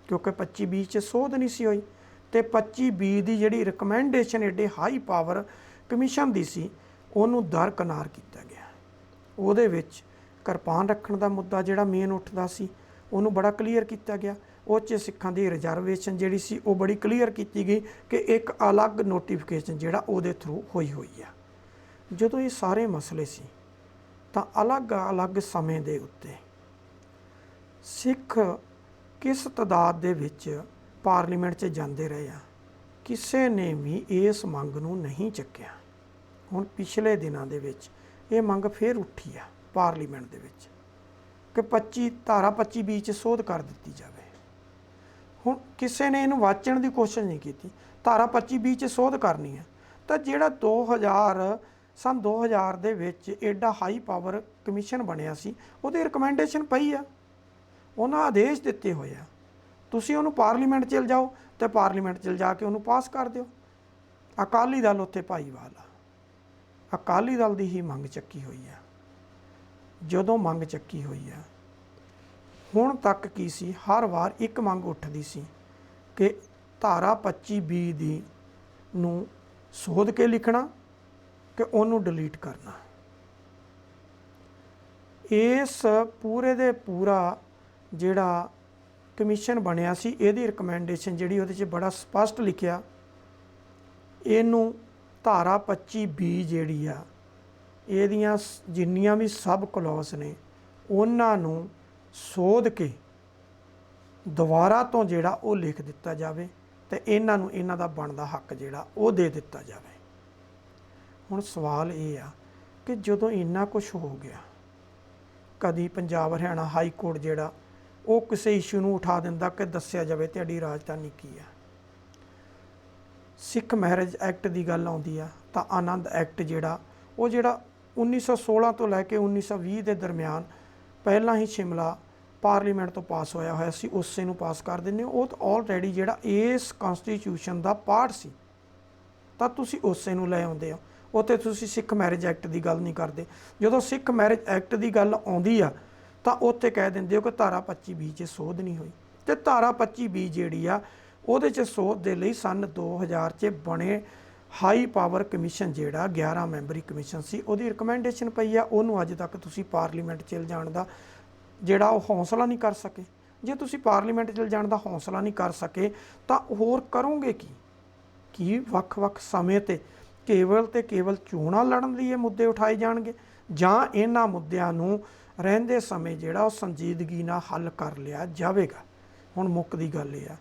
ਕਿਉਂਕਿ 25B 'ਚ ਸੋਧ ਨਹੀਂ ਸੀ ਹੋਈ। ਤੇ 25B ਦੀ ਜਿਹੜੀ ਰਿਕਮੈਂਡੇਸ਼ਨ ਐਡੇ ਹਾਈ ਪਾਵਰ ਕਮਿਸ਼ਨ ਦੀ ਸੀ ਉਹਨੂੰ ਦਰਕਨਾਰ ਕੀਤਾ ਗਿਆ। ਉਹਦੇ ਵਿੱਚ ਕਿਰਪਾਨ ਰੱਖਣ ਦਾ ਮੁੱਦਾ ਜਿਹੜਾ ਮੇਨ ਉੱਠਦਾ ਸੀ ਉਹਨੂੰ ਬੜਾ ਕਲੀਅਰ ਕੀਤਾ ਗਿਆ। ਉਹ 'ਚ ਸਿੱਖਾਂ ਦੀ ਰਿਜ਼ਰਵੇਸ਼ਨ ਜਿਹੜੀ ਸੀ ਉਹ ਬੜੀ ਕਲੀਅਰ ਕੀਤੀ ਗਈ ਕਿ ਇੱਕ ਅਲੱਗ ਨੋਟੀਫਿਕੇਸ਼ਨ ਜਿਹੜਾ ਉਹਦੇ ਥਰੂ ਹੋਈ ਆ। ਜਦੋਂ ਇਹ ਸਾਰੇ ਮਸਲੇ ਸੀ ਤਾਂ ਅਲੱਗ-ਅਲੱਗ ਸਮੇਂ ਦੇ ਉੱਤੇ ਸਿੱਖ ਕਿਸ ਤਾਦਾਦ ਦੇ ਵਿੱਚ ਪਾਰਲੀਮੈਂਟ 'ਚ ਜਾਂਦੇ ਰਹੇ ਆ, ਕਿਸੇ ਨੇ ਵੀ ਇਸ ਮੰਗ ਨੂੰ ਨਹੀਂ ਚੱਕਿਆ। ਹੁਣ ਪਿਛਲੇ ਦਿਨਾਂ ਦੇ ਵਿੱਚ ਇਹ ਮੰਗ ਫੇਰ ਉੱਠੀ ਆ ਪਾਰਲੀਮੈਂਟ ਦੇ ਵਿੱਚ ਕਿ ਧਾਰਾ 25B 'ਚ ਸੋਧ ਕਰ ਦਿੱਤੀ ਜਾਵੇ। ਹੁਣ ਕਿਸੇ ਨੇ ਇਹਨੂੰ ਵਾਚਣ ਦੀ ਕੋਸ਼ਿਸ਼ ਨਹੀਂ ਕੀਤੀ। ਧਾਰਾ 25B 'ਚ ਸੋਧ ਕਰਨੀ ਹੈ ਤਾਂ ਜਿਹੜਾ 2000 ਦੇ ਵਿੱਚ ਐਡਾ ਹਾਈ ਪਾਵਰ ਕਮਿਸ਼ਨ ਬਣਿਆ ਸੀ ਉਹਦੀ ਰਿਕਮੈਂਡੇਸ਼ਨ ਪਈ ਆ, ਉਹਨਾਂ ਆਦੇਸ਼ ਦਿੱਤੇ ਹੋਏ ਆ, ਤੁਸੀਂ ਉਹਨੂੰ ਪਾਰਲੀਮੈਂਟ 'ਚ ਜਾਓ ਤੇ ਪਾਰਲੀਮੈਂਟ 'ਚ ਜਾ ਕੇ ਉਹਨੂੰ ਪਾਸ ਕਰ ਦਿਓ। ਅਕਾਲੀ ਦਲ ਉੱਥੇ ਭਾਈਵਾਲ ਆ, ਅਕਾਲੀ ਦਲ ਦੀ ਹੀ ਮੰਗ ਚੱਕੀ ਹੋਈ ਆ। ਜਦੋਂ ਮੰਗ ਚੱਕੀ ਹੋਈ ਆ, ਹੁਣ ਤੱਕ ਕੀ ਸੀ, ਹਰ ਵਾਰ ਇੱਕ ਮੰਗ ਉੱਠਦੀ ਸੀ ਕਿ ਧਾਰਾ 25B ਦੀ ਨੂੰ ਸੋਧ ਕੇ ਲਿਖਣਾ ਕਿ ਉਹਨੂੰ ਡਿਲੀਟ ਕਰਨਾ। ਇਸ ਪੂਰੇ ਦੇ ਪੂਰਾ ਜਿਹੜਾ ਕਮਿਸ਼ਨ ਬਣਿਆ ਸੀ ਇਹਦੀ ਰਿਕਮੈਂਡੇਸ਼ਨ ਜਿਹੜੀ ਉਹਦੇ 'ਚ ਬੜਾ ਸਪਸ਼ਟ ਲਿਖਿਆ, ਇਹਨੂੰ ਧਾਰਾ 25B ਜਿਹੜੀ ਆ ਇਹਦੀਆਂ ਜਿੰਨੀਆਂ ਵੀ ਸਬ ਕਲੌਜ਼ ਨੇ ਉਹਨਾਂ ਨੂੰ ਸੋਧ ਕੇ ਦੁਬਾਰਾ ਤੋਂ ਜਿਹੜਾ ਉਹ ਲਿਖ ਦਿੱਤਾ ਜਾਵੇ ਤੇ ਇਹਨਾਂ ਨੂੰ ਇਹਨਾਂ ਦਾ ਬਣਦਾ ਹੱਕ ਜਿਹੜਾ ਉਹ ਦੇ ਦਿੱਤਾ ਜਾਵੇ। ਹੁਣ ਸਵਾਲ ਇਹ ਆ ਕਿ ਜਦੋਂ ਇੰਨਾ ਕੁਝ ਹੋ ਗਿਆ, ਕਦੀ ਪੰਜਾਬ ਹਰਿਆਣਾ ਹਾਈ ਕੋਰਟ ਜਿਹੜਾ ਉਹ ਕਿਸੇ ਇਸ਼ੂ ਨੂੰ ਉਠਾ ਦਿੰਦਾ ਕਿ ਦੱਸਿਆ ਜਾਵੇ ਤੁਹਾਡੀ ਰਾਜਧਾਨੀ ਕੀ ਆ। ਸਿੱਖ ਮੈਰਿਜ ਐਕਟ ਦੀ ਗੱਲ ਆਉਂਦੀ ਆ ਤਾਂ ਆਨੰਦ ਐਕਟ ਜਿਹੜਾ 1916 ਤੋਂ ਲੈ ਕੇ 1920 ਦੇ ਦਰਮਿਆਨ ਪਹਿਲਾਂ ਹੀ ਸ਼ਿਮਲਾ ਪਾਰਲੀਮੈਂਟ ਤੋਂ ਪਾਸ ਹੋਇਆ ਸੀ, ਉਸੇ ਨੂੰ ਪਾਸ ਕਰ ਦਿੰਦੇ ਹੋ। ਉਹ ਤਾਂ ਆਲਰੇਡੀ ਜਿਹੜਾ ਇਸ ਕਨਸਟੀਟਿਊਸ਼ਨ ਦਾ ਪਾਰਟ ਸੀ ਤਾਂ ਤੁਸੀਂ ਉਸੇ ਨੂੰ ਲੈ ਆਉਂਦੇ ਹੋ। ਉੱਥੇ ਤੁਸੀਂ ਸਿੱਖ ਮੈਰਿਜ ਐਕਟ ਦੀ ਗੱਲ ਨਹੀਂ ਕਰਦੇ। ਜਦੋਂ ਸਿੱਖ ਮੈਰਿਜ ਐਕਟ ਦੀ ਗੱਲ ਆਉਂਦੀ ਆ ਤਾਂ ਉੱਥੇ ਕਹਿ ਦਿੰਦੇ ਹੋ ਕਿ ਧਾਰਾ 25B 'ਚ ਸੋਧ ਨਹੀਂ ਹੋਈ। ਤੇ ਧਾਰਾ 25B ਜਿਹੜੀ ਆ ਉਹਦੇ 'ਚ ਸੋਧ ਦੇ ਲਈ ਸੰਨ 2000 'ਚ ਬਣੇ ਹਾਈ ਪਾਵਰ ਕਮਿਸ਼ਨ ਜਿਹੜਾ 11 ਮੈਂਬਰੀ ਕਮਿਸ਼ਨ ਸੀ ਉਹਦੀ ਰਿਕਮੈਂਡੇਸ਼ਨ ਪਈ ਆ, ਉਹਨੂੰ ਅੱਜ ਤੱਕ ਤੁਸੀਂ ਪਾਰਲੀਮੈਂਟ 'ਚ ਲਿਜਾਣ ਦਾ ਜਿਹੜਾ ਉਹ ਹੌਸਲਾ ਨਹੀਂ ਕਰ ਸਕੇ। ਜੇ ਤੁਸੀਂ ਪਾਰਲੀਮੈਂਟ 'ਚ ਲਿਜਾਣ ਦਾ ਹੌਸਲਾ ਨਹੀਂ ਕਰ ਸਕੇ ਤਾਂ ਹੋਰ ਕਰੋਗੇ ਕੀ ਵੱਖ-ਵੱਖ ਸਮੇਂ ਤੇ ਕੇਵਲ ਚੋਣਾਂ ਲੜਨ ਲਈ ਇਹ ਮੁੱਦੇ ਉਠਾਏ ਜਾਣਗੇ ਜਾਂ ਇਹਨਾਂ ਮੁੱਦਿਆਂ ਨੂੰ ਰਹਿੰਦੇ ਸਮੇਂ ਜਿਹੜਾ ਉਹ ਸੰਜੀਦਗੀ ਨਾਲ ਹੱਲ ਕਰ ਲਿਆ ਜਾਵੇਗਾ। ਹੁਣ ਮੁੱਕ ਦੀ ਗੱਲ ਇਹ ਆ,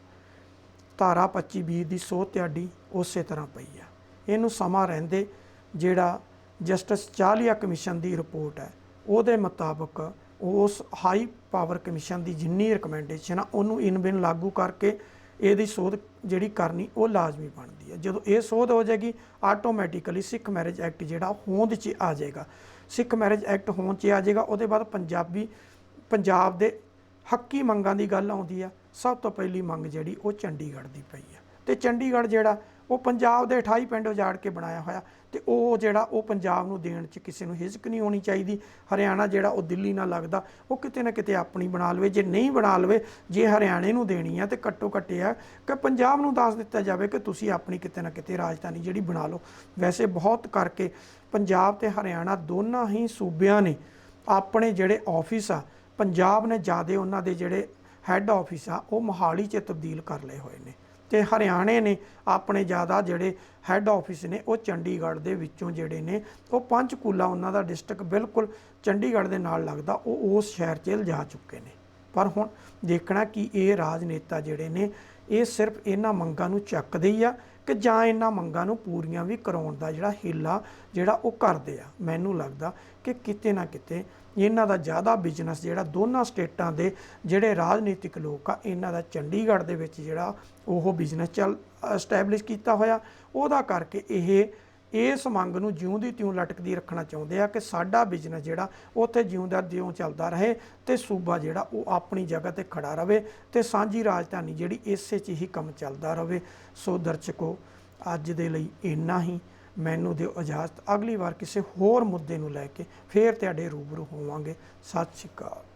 ਧਾਰਾ 25B ਦੀ ਸੋਧ ਤੁਹਾਡੀ ਉਸੇ ਤਰ੍ਹਾਂ ਪਈ ਆ। ਇਹਨੂੰ ਸਮਾਂ ਰਹਿੰਦੇ ਜਿਹੜਾ ਜਸਟਿਸ ਚਾਹਲੀਆ ਕਮਿਸ਼ਨ ਦੀ ਰਿਪੋਰਟ ਹੈ ਉਹਦੇ ਮੁਤਾਬਕ ਉਸ ਹਾਈ ਪਾਵਰ ਕਮਿਸ਼ਨ ਦੀ ਜਿੰਨੀ ਰਿਕਮੈਂਡੇਸ਼ਨ ਆ ਉਹਨੂੰ ਇਨ ਬਿਨ ਲਾਗੂ ਕਰਕੇ ਇਹਦੀ ਸੋਧ ਜਿਹੜੀ ਕਰਨੀ ਉਹ ਲਾਜ਼ਮੀ ਬਣਦੀ ਹੈ। ਜਦੋਂ ਇਹ ਸੋਧ ਹੋ ਜਾਏਗੀ ਆਟੋਮੈਟਿਕਲੀ ਸਿੱਖ ਮੈਰਿਜ ਐਕਟ ਜਿਹੜਾ ਹੋਂਦ 'ਚ ਆ ਜਾਏਗਾ। ਸਿੱਖ ਮੈਰਿਜ ਐਕਟ ਹੋਂਦ 'ਚ ਆ ਜਾਏਗਾ। ਉਹਦੇ ਬਾਅਦ ਪੰਜਾਬ ਦੇ ਹੱਕੀ ਮੰਗਾਂ ਦੀ ਗੱਲ ਆਉਂਦੀ ਆ। ਸਭ ਤੋਂ ਪਹਿਲੀ ਮੰਗ ਜਿਹੜੀ ਉਹ ਚੰਡੀਗੜ੍ਹ ਦੀ ਪਈ ਆ ਤੇ ਚੰਡੀਗੜ੍ਹ ਜਿਹੜਾ ਉਹ ਪੰਜਾਬ ਦੇ 28 ਪਿੰਡ ਉਜਾੜ ਕੇ ਬਣਾਇਆ ਹੋਇਆ, ਤੇ ਉਹ ਜਿਹੜਾ ਉਹ ਪੰਜਾਬ ਨੂੰ ਦੇਣ 'ਚ ਕਿਸੇ ਨੂੰ ਹਿਚਕ ਨਹੀਂ ਹੋਣੀ ਚਾਹੀਦੀ। ਹਰਿਆਣਾ ਜਿਹੜਾ ਉਹ ਦਿੱਲੀ ਨਾਲ ਲੱਗਦਾ, ਉਹ ਕਿਤੇ ਨਾ ਕਿਤੇ ਆਪਣੀ ਬਣਾ ਲਵੇ। ਜੇ ਨਹੀਂ ਬਣਾ ਲਵੇ, ਜੇ ਹਰਿਆਣੇ ਨੂੰ ਦੇਣੀ ਆ, ਤੇ ਘੱਟੋ ਘੱਟ ਇਹ ਆ ਕਿ ਪੰਜਾਬ ਨੂੰ ਦੱਸ ਦਿੱਤਾ ਜਾਵੇ ਕਿ ਤੁਸੀਂ ਆਪਣੀ ਕਿਤੇ ਨਾ ਕਿਤੇ ਰਾਜਧਾਨੀ ਜਿਹੜੀ ਬਣਾ ਲਓ। ਵੈਸੇ ਬਹੁਤ ਕਰਕੇ ਪੰਜਾਬ ਤੇ ਹਰਿਆਣਾ ਦੋਨਾਂ ਹੀ ਸੂਬਿਆਂ ਨੇ ਆਪਣੇ ਜਿਹੜੇ ਆਫਿਸ ਆ, ਪੰਜਾਬ ਨੇ ਜ਼ਿਆਦਾ ਉਹਨਾਂ ਦੇ ਜਿਹੜੇ ਹੈੱਡ ਆਫਿਸ ਆ ਉਹ ਮੋਹਾਲੀ 'ਚ ਤਬਦੀਲ ਕਰ ਲਏ ਹੋਏ ਨੇ, ਤੇ ਹਰਿਆਣੇ ਨੇ ਆਪਣੇ ਜ਼ਿਆਦਾ ਜਿਹੜੇ ਹੈੱਡ ਆਫਿਸ ਨੇ ਉਹ ਚੰਡੀਗੜ੍ਹ ਦੇ ਵਿੱਚੋਂ ਜਿਹੜੇ ਨੇ ਉਹ ਪੰਚਕੂਲਾ, ਉਹਨਾਂ ਦਾ ਡਿਸਟ੍ਰਿਕਟ ਬਿਲਕੁਲ ਚੰਡੀਗੜ੍ਹ ਦੇ ਨਾਲ ਲੱਗਦਾ, ਉਹ ਉਸ ਸ਼ਹਿਰ 'ਚ ਲਿਜਾ ਚੁੱਕੇ ਨੇ। ਪਰ ਹੁਣ ਦੇਖਣਾ ਕਿ ਇਹ ਰਾਜਨੇਤਾ ਜਿਹੜੇ ਨੇ ਇਹ ਸਿਰਫ ਇਹਨਾਂ ਮੰਗਾਂ ਨੂੰ ਚੱਕਦੇ ਹੀ ਆ ਕਿ ਜਾਂ ਇਹਨਾਂ ਮੰਗਾਂ ਨੂੰ ਪੂਰੀਆਂ ਵੀ ਕਰਾਉਣ ਦਾ ਜਿਹੜਾ ਹੀਲਾ ਜਿਹੜਾ ਉਹ ਕਰਦੇ ਆ। ਮੈਨੂੰ ਲੱਗਦਾ ਕਿ ਕਿਤੇ ਨਾ ਕਿਤੇ ਇਹਨਾਂ ਦਾ ਜ਼ਿਆਦਾ ਬਿਜ਼ਨਸ ਜਿਹੜਾ ਦੋਨਾਂ ਸਟੇਟਾਂ ਦੇ ਜਿਹੜੇ ਰਾਜਨੀਤਿਕ ਲੋਕ ਆ, ਇਹਨਾਂ ਦਾ ਚੰਡੀਗੜ੍ਹ ਦੇ ਵਿੱਚ ਜਿਹੜਾ ਉਹ ਬਿਜ਼ਨਸ ਐਸਟੈਬਲਿਸ਼ ਕੀਤਾ ਹੋਇਆ, ਉਹਦਾ ਕਰਕੇ ਇਹ ਇਸ ਮੰਗ ਨੂੰ ਜਿਉਂ ਦੀ ਤਿਉਂ ਲਟਕਦੀ ਰੱਖਣਾ ਚਾਹੁੰਦੇ ਆ ਕਿ ਸਾਡਾ ਬਿਜ਼ਨਸ ਜਿਹੜਾ ਉੱਥੇ ਜਿਉਂ ਦਾ ਤਿਉਂ ਚੱਲਦਾ ਰਹੇ, ਤੇ ਸੂਬਾ ਜਿਹੜਾ ਉਹ ਆਪਣੀ ਜਗ੍ਹਾ ਤੇ ਖੜਾ ਰਵੇ, ਤੇ ਸਾਂਝੀ ਰਾਜਧਾਨੀ ਜਿਹੜੀ ਇਸੇ 'ਚ ਹੀ ਕੰਮ ਚੱਲਦਾ ਰਵੇ। ਸੋ ਦਰਸ਼ਕੋ, ਅੱਜ ਦੇ ਲਈ ਇੰਨਾ ਹੀ। ਮੈਨੂੰ ਦਿਓ ਇਜਾਜ਼ਤ, ਅਗਲੀ ਵਾਰ ਕਿਸੇ ਹੋਰ ਮੁੱਦੇ ਨੂੰ ਲੈ ਕੇ ਫੇਰ ਤੁਹਾਡੇ ਰੂਬਰੂ ਹੋਵਾਂਗੇ। ਸਤਿ ਸ਼੍ਰੀ ਅਕਾਲ।